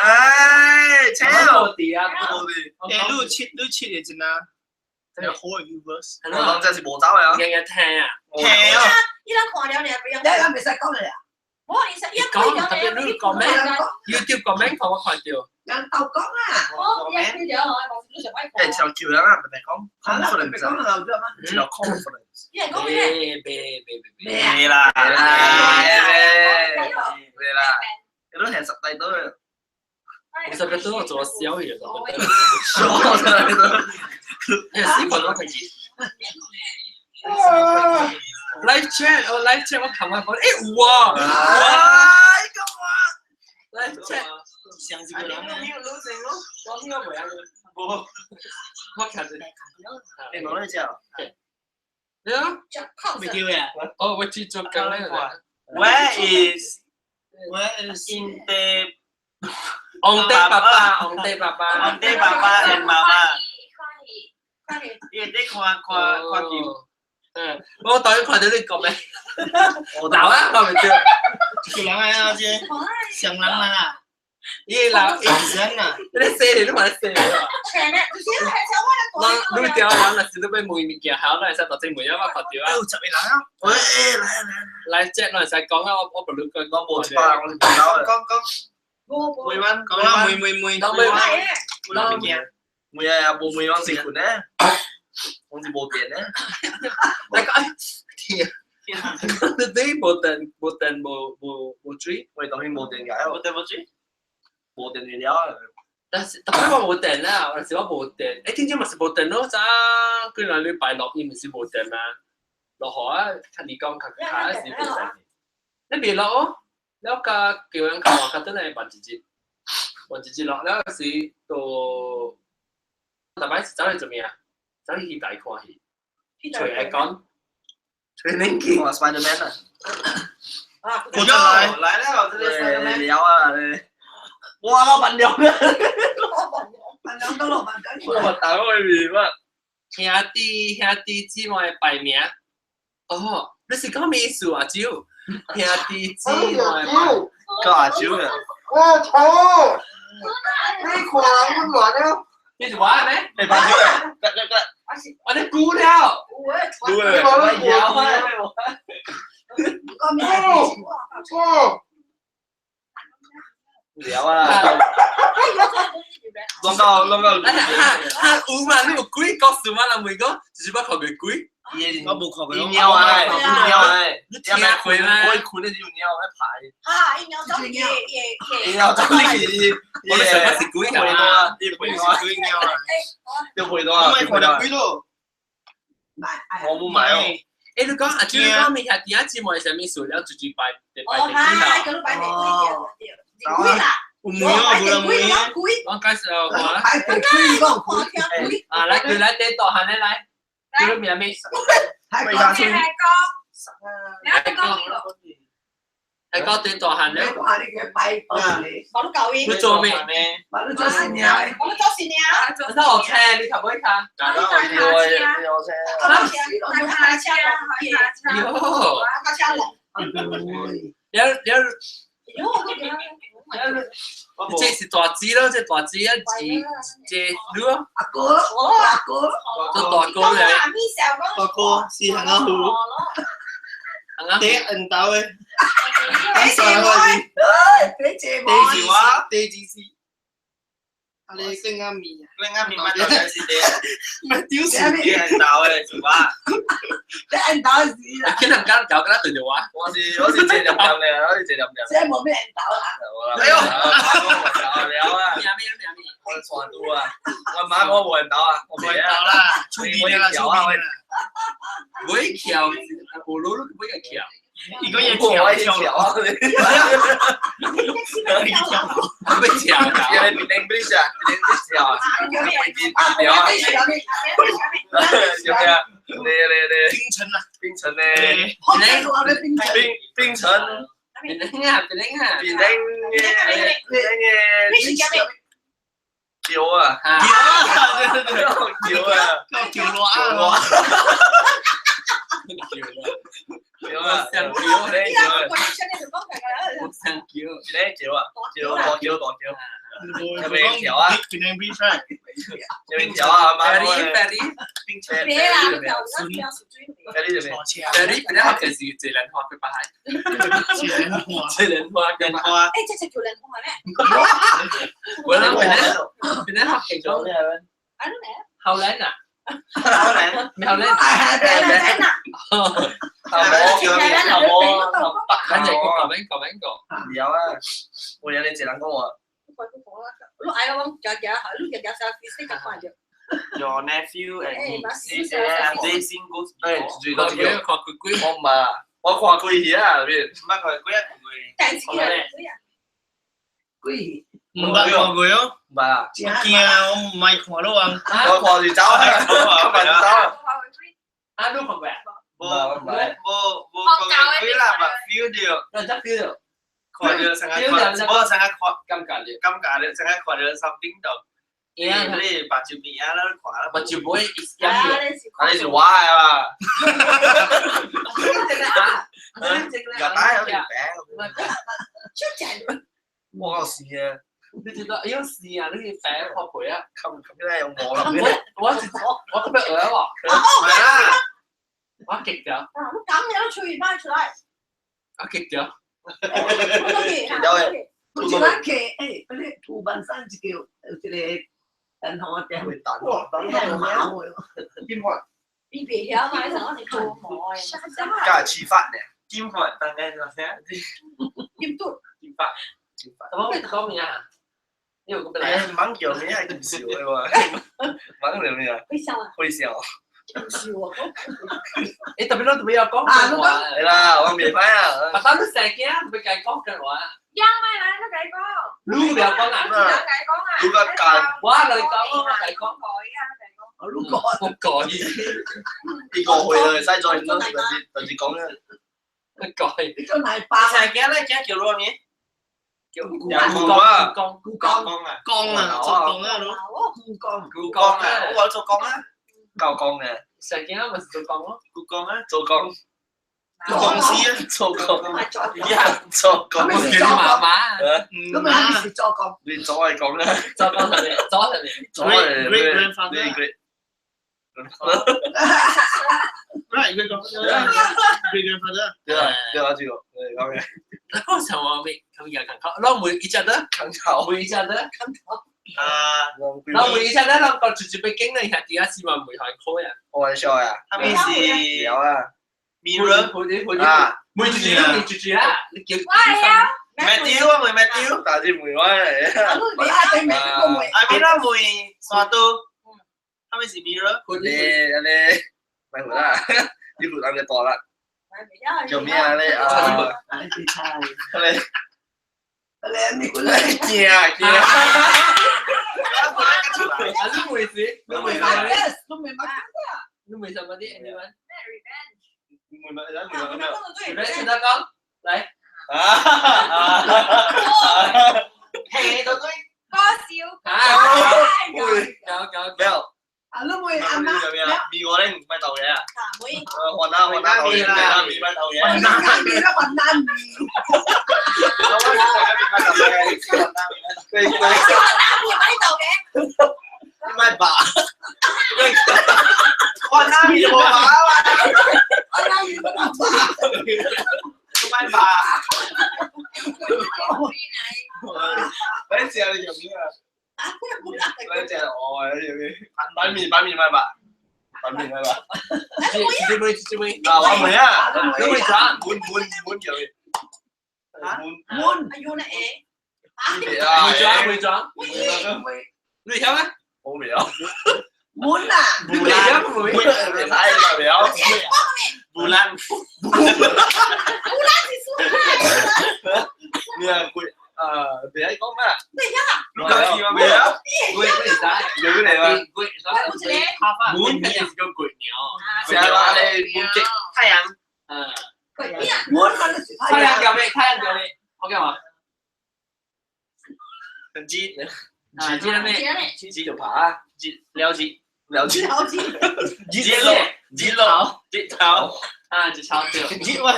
哎，超到底啊！誒，你切嘅啫啦，真係好 universe。我講真是無走啊！日日聽啊！聽啊！依家看了你係俾人。你係咪識講嚟啊？我其實一講特別你講咩？YouTube 講咩？我看到。人鬥講啊！我一句咗我係冇少少威。誒，就叫人啊，唔係講 confidence 講啊，漏咗咩？叫 confidence。因為講咩？係啦，你都係實際到嘅。我實際都做小嘢咯。錯咗你都。視頻我睇住。Live chat 我琴日講，誒哇！呢個Live chat 上次個人咧，我應該冇有我睇住。你講呢隻啊？你啊？未叫嘅。我知做緊咧。Where is in the ông tê papa and mama？翻嚟。呢啲看叫。我當然看到你講咩？鬧啊！我唔知。叫人啊啫，上人啊，依鬧人啊，你寫你都話你寫啊！前日之前係想我哋講。你掉人那時都俾每面嘅考，那時到正每一個發掉啊！執你人啊！喂，嚟即係那時講啊，我不如佢我冇辦，我唔搞啊！講，每晚講啦，每件，每日冇每晚食飯咧，我哋冇電咧。你講你冇電冇追，我哋當然冇電嘅，我對唔住，冇電嚟了。但係我冇電啦，我時我冇電，誒聽朝咪是冇電咯，咋？佢兩禮拜落雨咪是冇電嘛？落河啊，睇你講下是冇電，你別落哦。แล้วก็เกี่ยวกับข่าวกันตั้งแต่วันจีแล้วแล้วสิตัวแต่ไม่จะอะไรจะมีอ่ะจะให้大看戲除係講除你見我 Spiderman 啊，過咗嚟咧，我哋 Spiderman 有啊你，哇我笨樣啊，笨樣都落笨緊。我打開面啊，兄弟姊妹拜名哦，你是講咩意思啊？招兄弟姊妹個阿蕉嘅，我操！你看温暖啊！你是話咩？你把蕉嘅，我哋估了，估嘅，我有啊，個面有啊，弄到，哈有嘛？你有鬼告訴我啦，每個只不過佢鬼。我冇看過。你鳥啊！你聽佢咩？我佢呢條鳥一排。一鳥走嘢。鳥走呢我哋上一次鬼回多啊！啲鬼是鬼鳥啊！要回多啊！我咪看到鬼咯。我冇買哦。誒，你講阿朱，你講咪係點姊妹上面數了自己拜地哦，係，嗰度擺地龜啦。唔會啊，冇龜啦。我介紹話排地龜嗰個龜，啊，來佢來地度行咧來，佢個名咩？係下村。喺嗰地度行咧。你話你嘅擺嚟，我都夠應。佢做咩？我都做新嘢。我都做新嘢。我都好聽，你頭唔睇？有。即係大隻咯，即係大隻一隻咯，阿哥咯，阿哥咯，做大哥嘅，大哥是行啊好，啱第銀豆嘅，俾謝愛，俾謝第愛，字話，第字是，阿你更啱面啊，更啱面乜都有時啲，咪屌事啲銀豆嘅字話，啲銀豆是啦，傾人間有㗎啦，對住話，我是借入嘅，我是借入嘅。即係冇咩銀豆啦。哎呦，聊啊！咩我傳到啊！我媽講冇人到啊！我唔係豆啦，出面啦，出面啦，會橋，無路都會個橋，如果嘢跳啊！會橋㗎，你變 English 啊？變 English 啊？聊啊！有咩啊？你冰城啊，冰城咧？冰城。變靚啊！變靚嘅橋啊！橋啊！橋路啊，橋啊！上橋，靚橋啊！上橋，靚橋啊！橋有邊橋啊？變靚冰川，有邊橋啊？媽ferry，冰城，ferry 做咩？坐車， ferry 本來學嘅是最難學嘅吧？最靚花，最難學嘅嘛。花，本來學嘅咗，後來啊，後來，反正講，有啊，我有你只能講我。Your nephew and niece, they sing good. 誒，最多學佢佢我唔係，我跨過去啊，邊？乜佢嗰一貴，唔捌看過咯，唔係啊，驚啊！我唔係看到啊，我跨住走啊，我跨住走啊，啊都學嘅，冇講幾啦，咪 feel 到，我真 feel 到，看到成日看，我成日看，尷尬啲，尷尬咧，成日看到something 度，嘢嗰啲白照片啊，啦看啦，我就唔會一樣嘅，啊你是話係嘛？又打有條餅，我是啊，你知道，有時啊，你啲餅學佢啊，咁咧有我啦，我今日餓喎，係啦，我極咗，我極咗，我覺得佢嗰啲土板山就叫嗰啲銀行嘅會蛋你係唔啱喎。邊個？你別曉買成我哋做冇嘅，梗係黐法嘅，金款大概多少錢？點都金發，怎麼會講咩啊？你有個咩？誒，猛叫咩係咁少嘅喎？猛叫咩啊？會笑啊，會笑。唔笑啊，你特別有講嘅話，係啦，我明白啊。白單都成日特別計講嘅話，有咩嚟都計講，擼又講啊，有計講啊，如果間哇你講啊，計講，我都講，我改，呢個去啦，西再咯，特別講啦。改，呢個係八八成幾咧？幾條路面？有冇啊？講，故江宮，啊，江啊，做江啊，佬，故宮，古講江啊，我做江啊，教江嘅，成日咪做講咯，古江啊，做江，做江師啊，做江，作一做江，叫你媽媽，咁咪係作工，你左係講啦，做講就嚟，左就嚟，左係 great grandfather， great， right great grandfather，對啊，對啊，住個，你講嘅，那個時候我未咁樣講，攞每一隻得，近頭，每一隻得，啊，攞每一隻得，攞個直接被經理係點解試問每行開啊？我玩笑呀，他們是有啊， mirror，啊，每住啦，你叫Matthew 啊，妹 Matthew，大啲梅灣嚟啊，你係對面嗰個妹，阿邊啦妹刷到，他們是 mirror，你咪回啦，呢條咁嘅多啦，做咩啊你啊？係啲差，你你個咧，驚啊驚啊！啊你每次，都未乜，都未乜，你每次乜啲？你問，梅咪啦梅咪咩？你嚟先得講，嚟，嘿，到對，啊，搞，咩？啊，你妹阿媽，咪我咧唔係豆嘢啊，妹，雲南豆嘢啦，咪豆嘢。雲南米啦，雲南米。唔係吧？雲南米冇吧？雲南米冇吧？唔係吧？你試下你用邊啊？你隻我啊，用邊？板面咪吧？板面咪吧？知妹，啊，我唔係啊，你會賺？滿叫你。滿，阿 U 呢？會賺？你曉咩？我未有。滿啊！你未曉唔會？你睇未有？不爛。你啊貴未有講咩？咩未有未有？貴仔，有嚟嘛？貴，滿係個貴鳥。成日話你滿極太陽。滿係你食太陽叫咩？我叫嘛？雞啊，知啦咩？雞就爬，雞了雞。雞頭，啊，隻炒條。雞我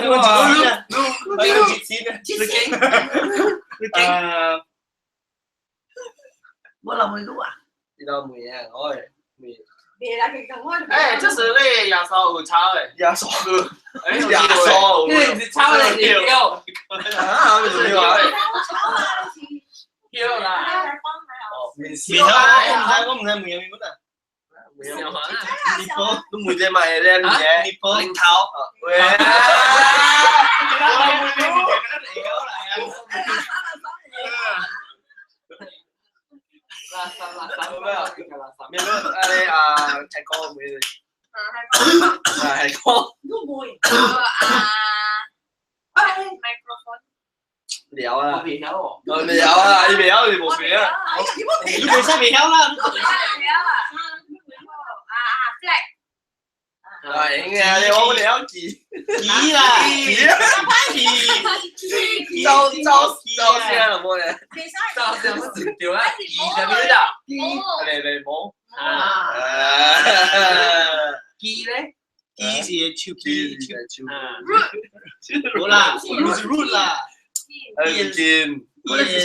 諗會錄啊！呢度梅啊，我係梅。就是你亞sau有炒誒。亞sau，你炒你條腰。腰啦。面炒，我唔係梅面啊。你波都梅隻賣靚嘢，你波零頭。喂。咩咯？你係歌梅。係歌。聊啊！未曉喎。我未有啊！你未有你冇學啊？你本身未有啦。係嘅，你我了解。幾啦？幾？周先冇咧。周先唔是掉啦，二就咩啦？你冇。雞咧？雞是超雞。好啦 ，root 啦。見。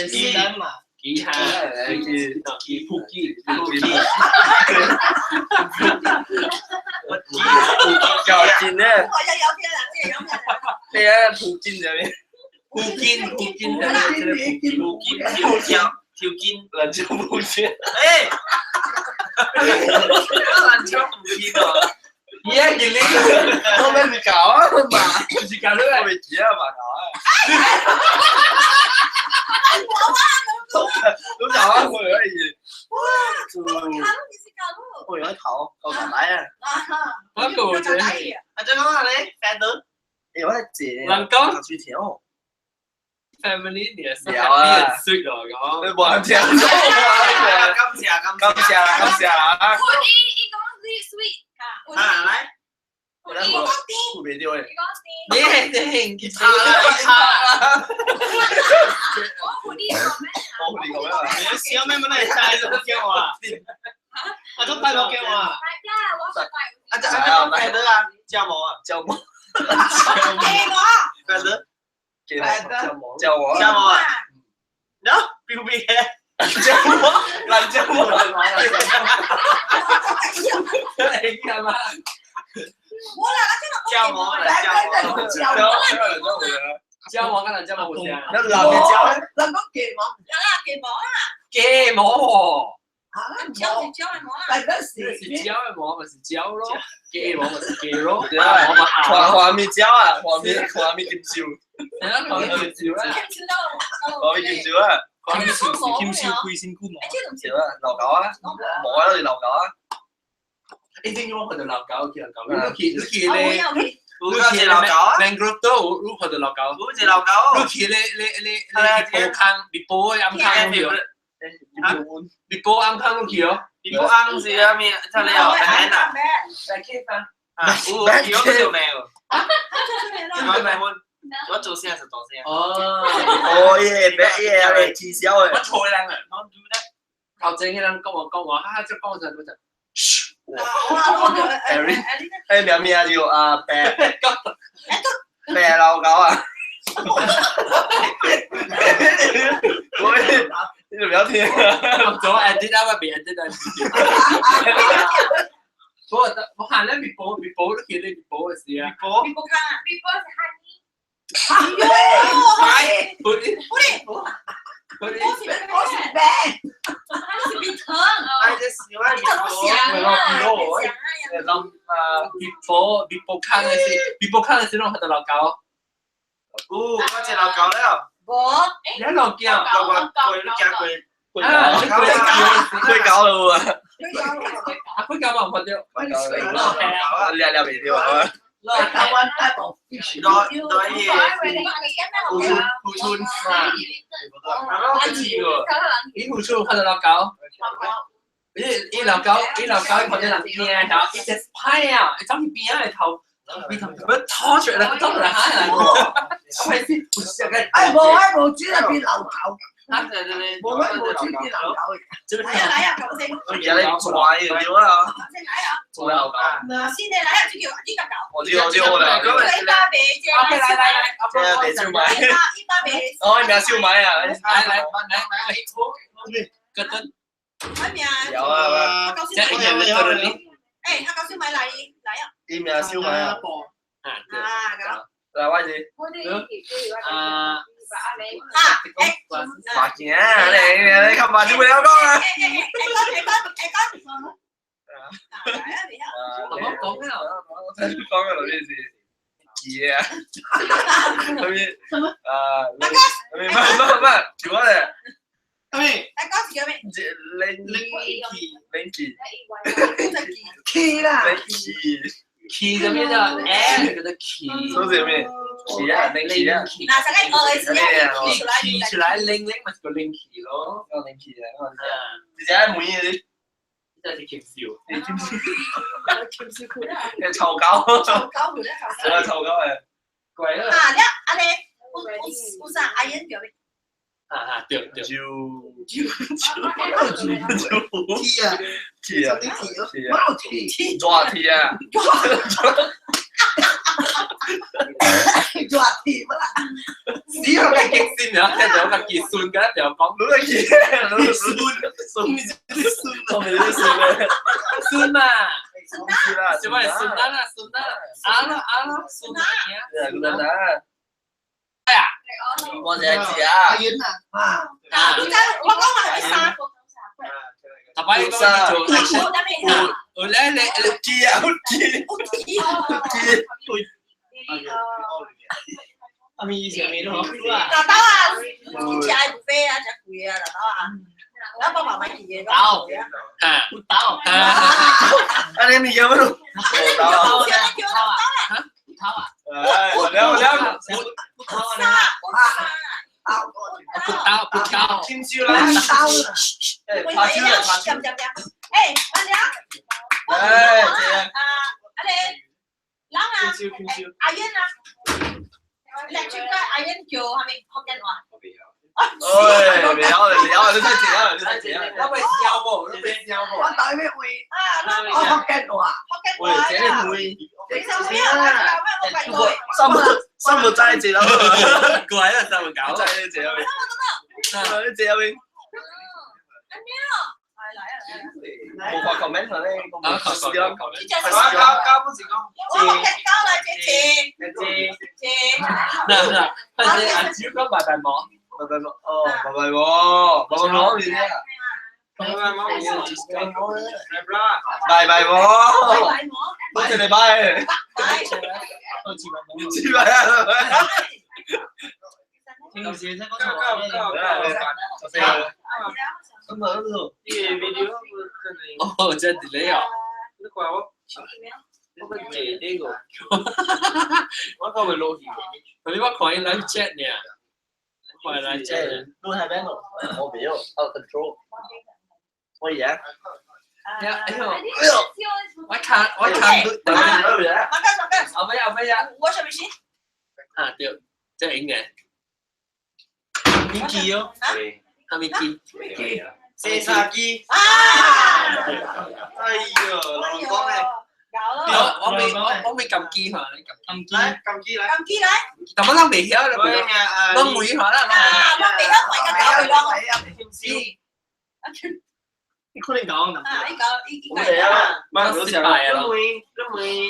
雞嘛？雞下，雞撲雞。較勁咧。咩啊？撲筋就咩？撲筋就咩？跳筋，籃球撲筋。籃球撲筋啊！嘢見你，我咩唔搞啊嘛？是搞咩？我未知啊嘛搞啊。都搞啊！我有嘢。我有一頭，夠大啊！我個啫。阿張講下你，friend 到？有一隻。能講薯條。family 你係有啊。衰嚟講。你冇人聽咗啊？感謝啊！來。我未掉誒。你係定吉他啦。我你講咩啊？你小妹妹嚟帶咗叫我啊？我都帶我叫我啊？阿張帶得啊？教我啊？教我。帶得。教我啊？喏，標標嘅。教我，來教我。你幹嘛？教我，教我，跟住教我互相。那老嘅教咧？能講芥末？芥末喎。大家是椒嘅膜咪是椒咯，芥末咪是芥咯。黃面椒啊，黃面劍椒。係啊，黃面劍椒啦。黃面劍椒啊。劍少配先菇嘛。椒啊，流狗啊，冇啊，你流狗啊。一定要佢哋流狗，佢流狗。Lucky 咧 ，Lucky 流狗啊。Mangrove 都 Lucky 佢哋流狗。Lucky 流狗。Lucky 你康，你波啱康啲咯。你波啱康 Lucky 咯。你波啱是啊咪，睇你又係嗱。我有條命喎。我做先係做先。哦耶，咩嘢啊？你至少誒。我錯啦，頭先嗰人講我，哈哈，即係講就嗰陣。誒名名叫啊白老狗啊！喂，你就不要聽啊！做 edit 啊，別 edit 啊！我行咧別補都叫你別補嘅事啊！你不看啊？我是白，他是比疼，哎，這喜歡別補坑嘅時候，佢就落狗。我隻老狗了。我你喺落叫，最高了我。啊，佢搞嘛唔發掉，聊未掉啊！台灣大部互春啊！你互出佢就落狗。伊落狗，佢哋人驚嚇，伊隻派啊，走去邊啊頭，邊頭佢拖出嚟，拖嚟嚇人。係先，哎，無煮就變流狗，無煮變流狗。嚟啊，頭先。而家你抓嘢掉啊！先嚟啊！做老狗。先你嚟啊，就叫呢個狗。我知我哋。佢巴比啫。嚟，燒賣。呢巴比。哦，你名燒賣啊！嚟，嗰陣。咩名？有啊，即係人哋嗰啲。誒，阿狗燒賣嚟啊！啲名燒賣啊！咁。嚟威子。麻健，你琴晚做咩有講啊？講咩啊？我睇講嘅嗰啲事。嘢啊！嗰邊乜？做乜嘢？大家是叫咩？Linky。Key 啦。Key 咁樣就 L 嗰個 key。數字咩？key 啊，Linky 啊。嗱，實際我嘅事啊 key 出來零咪個 Linky 咯。個 Linky 啊，你真係滿意啲？真係kiếm笑。你臭狗。臭狗咧，臭狗係。貴啦。啊，阿你，我啥阿英叫咩？對。T 啊，冇 T，抓 T 啊，抓 T 乜啦？只有個激先啊，聽到個結算嘅就講，攞個嘢，算嘛，算做咩算啦，算啦，哎呀，我就係知啊，阿遠啊，點解我講話係三個？特別做 action， 我咧你記啊，阿咪以前未咯，嗱刀啊，以前係飛啊，隻攰啊，嗱刀啊，我幫媽媽記嘢。刀，刀，啊你咪有冇？刀啊，我刀，聽住啦，阿你，阿英啊，你出街阿英叫係咪福建話？你真係正，因為笑喎，我代咩會？我福建話，心冇齋字啦，怪啦，就搞，齋字啊，字啊邊？冇話 comment 佢咧，冇試咯，交不是講，嗱，但係阿主講拜拜冇，拜冇面啊，拜冇，多謝你拜，知咪啊？平時真係哦，真係你啊！我個會錄片，佢話可以來 chat 呢，可以來 chat。錄喺邊度？我沒有，control。我而家。我看，我上面先。啊，對，即係應嘅。Mickey 哦，係 Mickey。射殺機。啊，哎呀，老講嘅。搞咯，我未撳機嚇，你撳機。嚟，撳機嚟。撳機嚟，咁我未曉啦，嗰我妹嚇啦。啊，我未得為嘅搞佢咯，你可能講啊，呢個呢我哋啊，唔係我失敗啊因為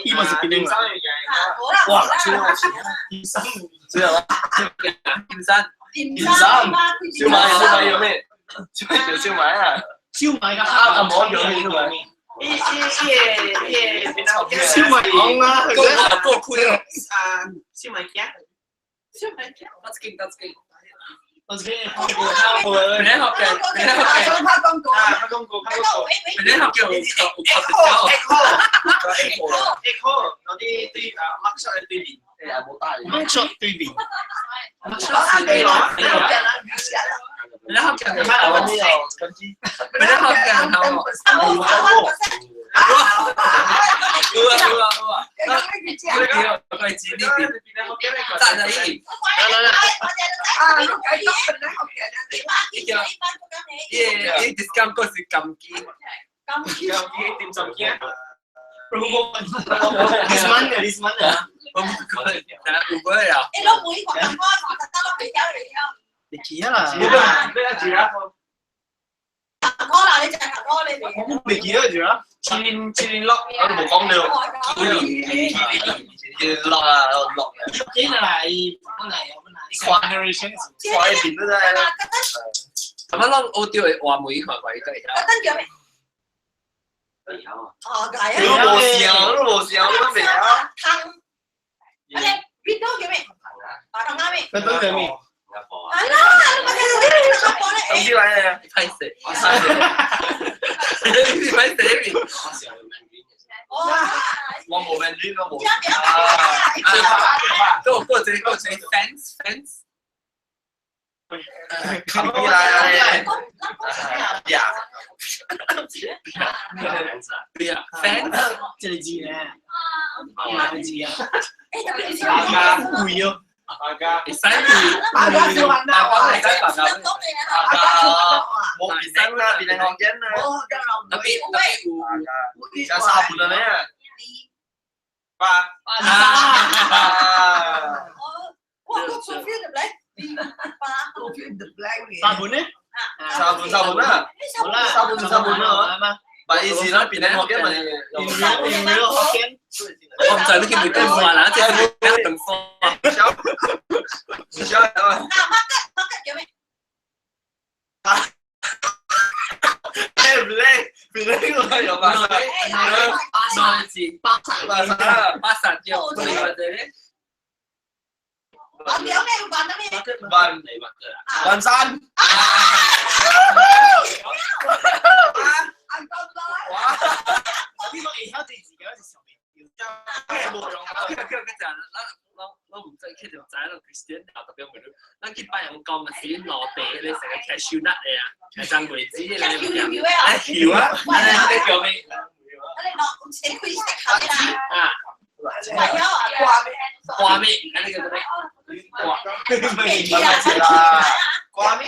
呢個是邊啲生嘅嘢。好啦，哇，超超錢錢啊！醫生之後啊，劍山，燒賣有咩？燒賣條燒賣啊！燒賣嘅啊，冇有咩燒賣？燒賣講啦，個區啊，燒賣夾。that's good。我自己你學嘅，拍廣告，拍廣告，拍廣告。你學嘅有啲麥出嚟對面，誒冇帶。麥出對面，你學嘅係頭，你學嘅係頭。佢指呢邊，站在呢邊。呢 discount 嗰時撳機，點心機？ this month 啊，我唔覺得，唔會啊。你記啦，咩住啊？我未記得住啦，前年落，我哋冇講了。落啊落。幾年嚟本嚟有本嚟 generation 快點都得。咁樣攞我掉話每個位都係。都冇事啊，都冇事啊，都未啊。佢都叫咩？唔知位啊，睇死，你睇死邊？我冇問啲，我冇。嗰個fence。冚啲啦，呀，對啊 ，fence。即係你知嘅，你知啊，會啊，大家，你使唔冇變身啦，變成學生啦，特別有三半啦咩？八，三本咧，三半啦，好啦，三半啦，咪以前啦，變成學生咪變咗學生，我唔就呢件會跟話啦，即係一頓課。唔想啊！唔叻，我有八十，八十嘅，或者咧，萬山，呢個而家對自己一隻小明，冇用啊！佢唔知佢條仔咯，Christian 特別唔รู้นั่นคิดไปอย่างกองมันสีหล่อเตะเลยใส่แคชชิวนัทเลยอ่ะแคชจังเวจีอะไรแบบนี้หิวอ่ะอะไรไม่เกี่ยวไม่กวามิอะไรกันเลยกวา 掛咩？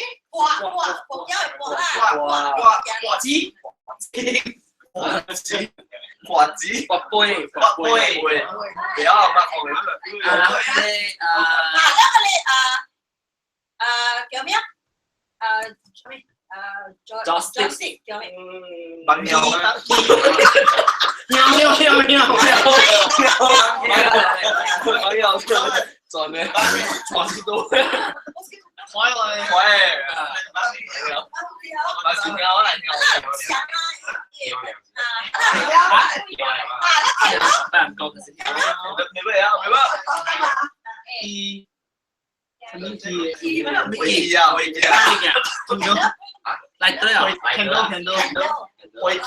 瓜子，กวาปุ้ย 不要乜我叫咩啊？Joystick 叫咩？朋友在咩？瓜子多，開來，喂，把薯條嚟不人講嘅先。你咩啊？你咩？會啊，嚟對啊，聽到，會啊，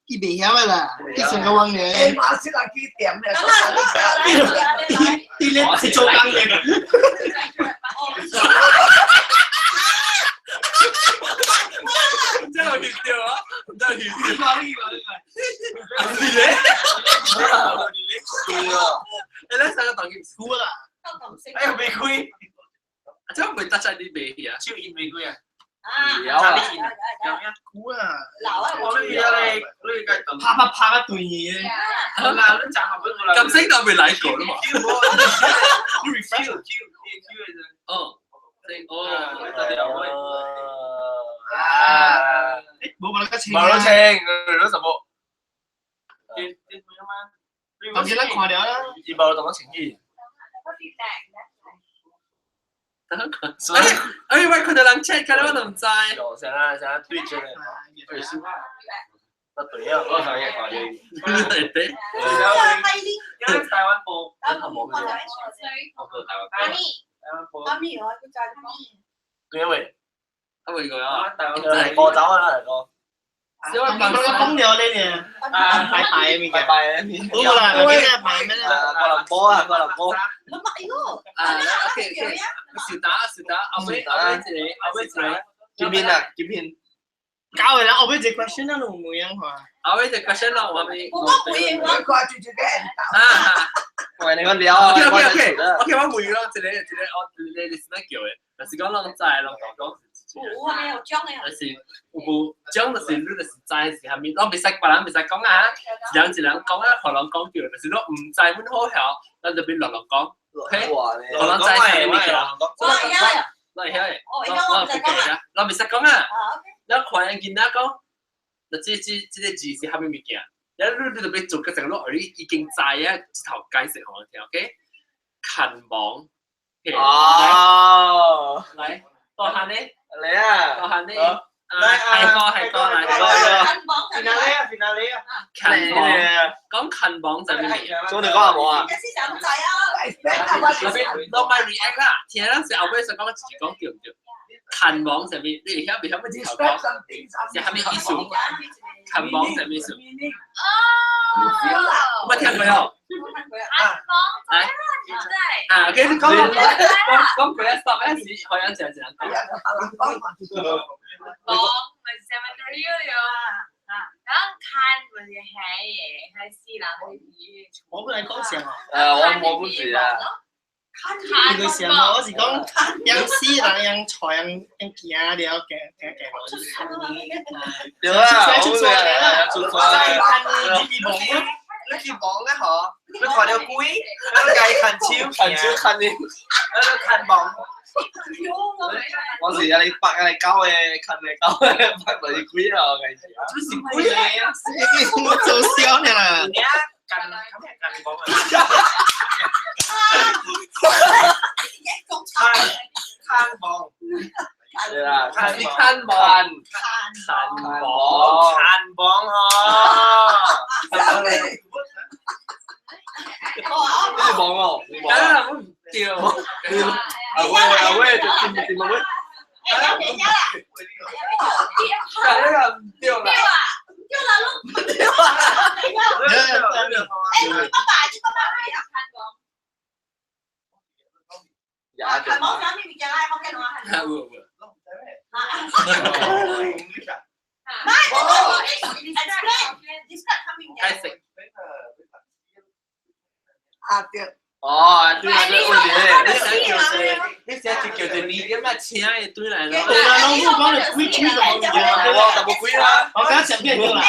佢未曉啦，佢成個溫嘅，啲咧係做緊嘅。真係好笑啊！真係好笑。咧，對啊，你咧三個當件酷啦，哎呀玫瑰，即係唔會得晒啲味啊，超熱玫瑰啊，有啊，酷啊，我呢嘢你梗係咁，啪一段嘢，嗱你站下嗰度啦，咁星都未嚟過啦嘛， refresh，哦，冇辦法清，馬路清，嗰什麼？當然啦，看了啦，二百六情意，哎喂，佢哋兩 check 㗎啦，我都唔知。成日對住咧，對書，得對啊，我上一塊嘅，因為台灣播，對因為阿偉個啊，嚟過走啊嚟過，因為辦個風流呢啲啊，拜拜嘅面嘅，拜面，好啦，我記得拜咩咧？過林波啊，過林波，OK，小打，阿偉一嚟，見面啊，見面，教佢啦，我俾隻 question 啦，你會樣話？阿偉隻 question 咯，我咪，我掛住自己啊。喂，你個聊啊 OK，我回咯，一個我你是咩叫嘅？但是講啷知啷講，但是有講就是你就是知是下面，我未識別人未識講啊，一人講啊，可能講叫，但是我唔知滿好曉，咱就變亂講 ，OK？可能知係咩叫？我係曉，我唔記得，我未識講啊，你看人見他講，就這個字是下面物件。你就俾做嘅成個已經知啊，直頭解釋我聽 ，OK？ 近網，哦，嚟，多下呢，嚟啊，多下呢，係個，finale 啊，近網，講近網就係咩？做你講下冇啊？落埋 react 啦，聽啦，是後尾想講自己講叫唔叫？近網就係咩？你而家未喺乜字頭講？是係咩意思？近網就係咩意思？我聽過有。啊，跟住講佢一 stop 一時，可以一陣講。我本來講什麼？我不是啊。你個什麼？我是講養絲啦，養菜，養雞啊，你要嘅。有啊，出錯啦，你去網咧嗬？你看到龜，你計近超近網。我時啊，你白啊，你交嘅近嚟交嘅，白嚟龜啊，我計時啊。不是龜啊，我做笑呢啦。近網啊。看網。係啦，看網呢網哦，啊，唔掉，阿威就掂啊威，唔掉啦，哦，對啦，對啦，你寫住叫做你點啊？請一堆嚟咯。對啦，老母講你龜豬就冇嘢。我就冇龜啦。我剛講變咗啦。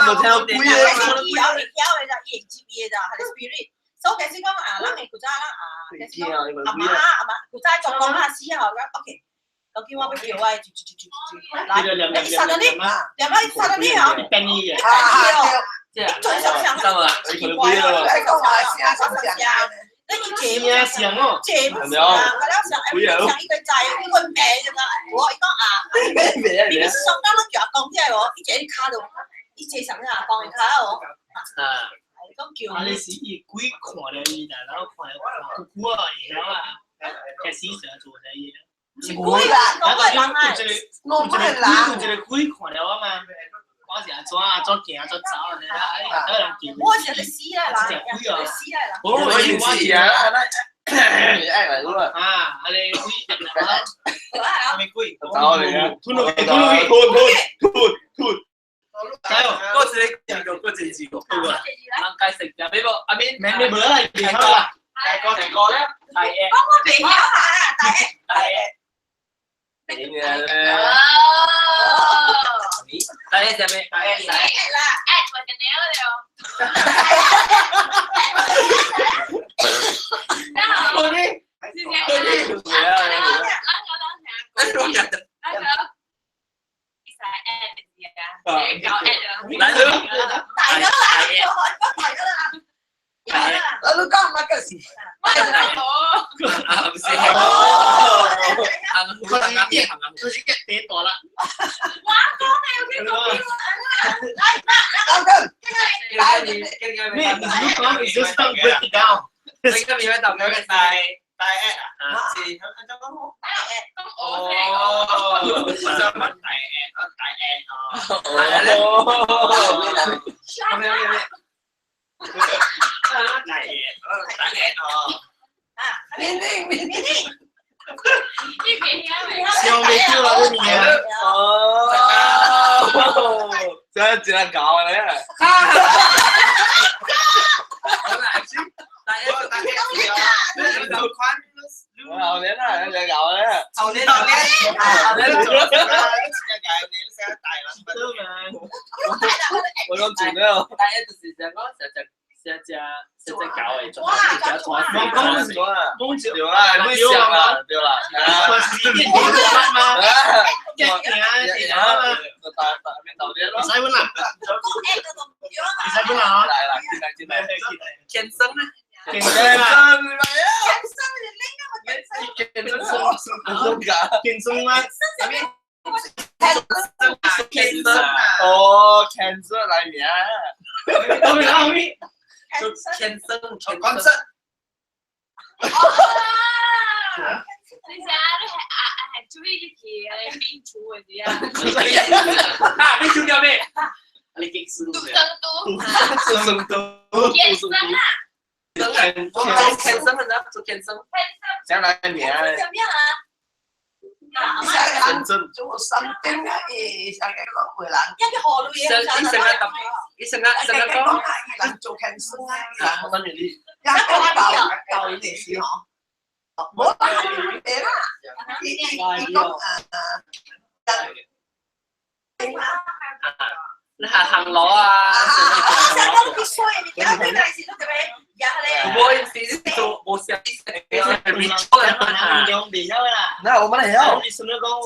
冇聽到龜所以其實講咱嘅古早其實講阿媽古早做講啦，時候OK，我叫我要叫我來，你殺咗你，點解殺咗你啊？變異嘅。即係最想想奇怪咯，你嘢上哦，借唔上，我咧想想一個仔，一個名啫嘛，我講你上當都腳講起來喎，一隻卡度，一隻上下講嘅卡喎，啊，你是以鬼看了伊啦，然後看了姑啊，然後啊，開始想做啲嘢。是鬼啦，講係人啊，我唔係啦，就係鬼看了啊嘛，我是做行做走啊，你啦，我是死啦，死啦，我以前啊， แอกอะไรรู้ป่ะ อะไรคุยกันนะ ไม่คุย เจ้าเลยนะ ทุนทุน ใช่ก็จะก็จะจีก็ร่างกายเสร็จจะไม่บอกอามิน แม่ไม่เบื่ออะไรดีเท่าไหร่ แต่ก็แล้ว ไทยเอ็ có một tiền nhỏ hả tại ไทยเอ็ นี่เนี่ย ไทยเอ็จะไม่ไทยเอ็ là ตัวนี้ตัวนี้สวยอะไร ไม่รู้อยากจะ tại đó là tại đó là Lalu kau makan sih. อ่าไม่ใช่ทางหูทางน้ำทางน้ำ คือสิเก็ตเตะต่อละ Kau kan? นี่ลูกน้อง is just don't break it down นี่ก็มีไว้ต่อ แล้ว ไป ก็ตายแอะสี่อันจะก็โอ้จะมันตายแอะก็ตายแอะอ๋อ อะไร ไม่ตายแอะตายแอะอ๋อ Mini, mini. 希望没救了这你哦，这只能搞了呀！ ตายเอ็ ตายแอะเดียวดูควัน 好连啊，这搞了呀！ เอาเล่นเอาเล่นเอาเล่นจุดแล้วจะกลายเป็นเสียตายแล้ว 这们我都煮了。 ตายเอ็就是这个是在搞诶，做比较拖公主啊，公主有啦，不想了，对了。我是一点点吗？啊，一点啊，一点啊，面导电了你。再问啦，你再问啦啊，来了，进来进来。天生啊，给健身生啊，来呀！健身感。给生吗？天生哦，cancer 来年。都没奥秘，就天生干涉。啊，你听到没？你给死了。生都。天生的，做天生。将来年。真正。 Cuma something ni, saya kalau pulang. 醫生啊，成日講， Làm cho cancer. 我跟住啲。 Yang kau tahu ini sih ha. Bố tao không biết lah. Ini kau你係行路啊，我有時做冇時啲ritual 用比较啦，那我們嚟啊！你什麼講？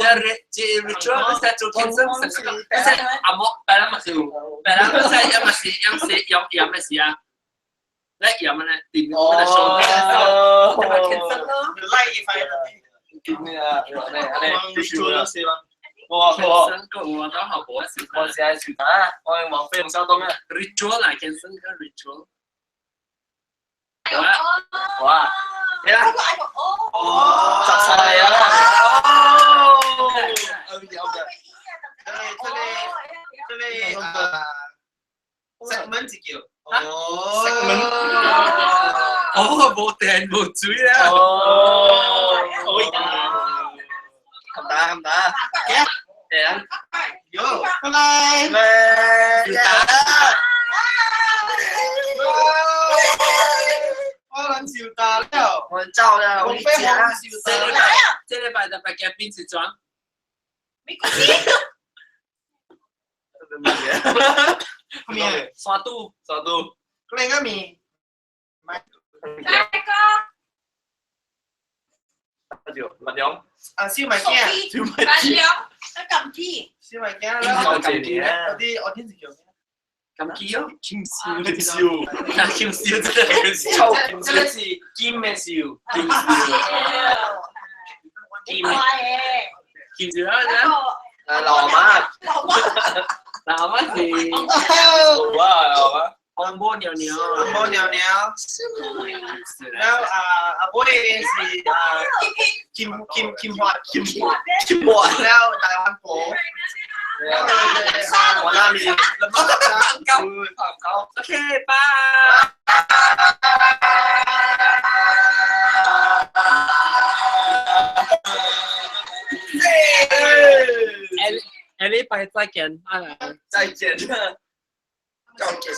即 ritual 嗰時做天生成個，即係阿莫，但係乜事？但係嗰時有乜事？有乜事啊？咧有乜咧？點樣嚟做？就係天生咯。ไล่ไฟ 見咩啊？你做了誰嗎？天生個我都好冇事。我試下傳啊！我用黃飛鴻收到咩 ritual 嚟，天生個 ritual。哇！你啦，哦，集晒嚟啦！這類segment 叫哦，冇電冇水啊！哦，咁打咁打，誒，有，拜拜，我諗笑大了，我照啦，我飛鴻笑大了，這禮拜就拜嘅邊時裝？後面刷肚，刷肚，另一面，文勇，啊燒麥鏡，燒麥鏡啦，有啲我天時叫咩？咁叫啊？金燒，那叫笑真係臭這個是金嘅燒，金燒，叫住啦，老媽，嗱乜事？哇，老媽，按摩尿尿，按摩尿尿，然後阿妹是金華，然後大灣婆。我那裡，OK，拜。下禮拜再見，再見，再見。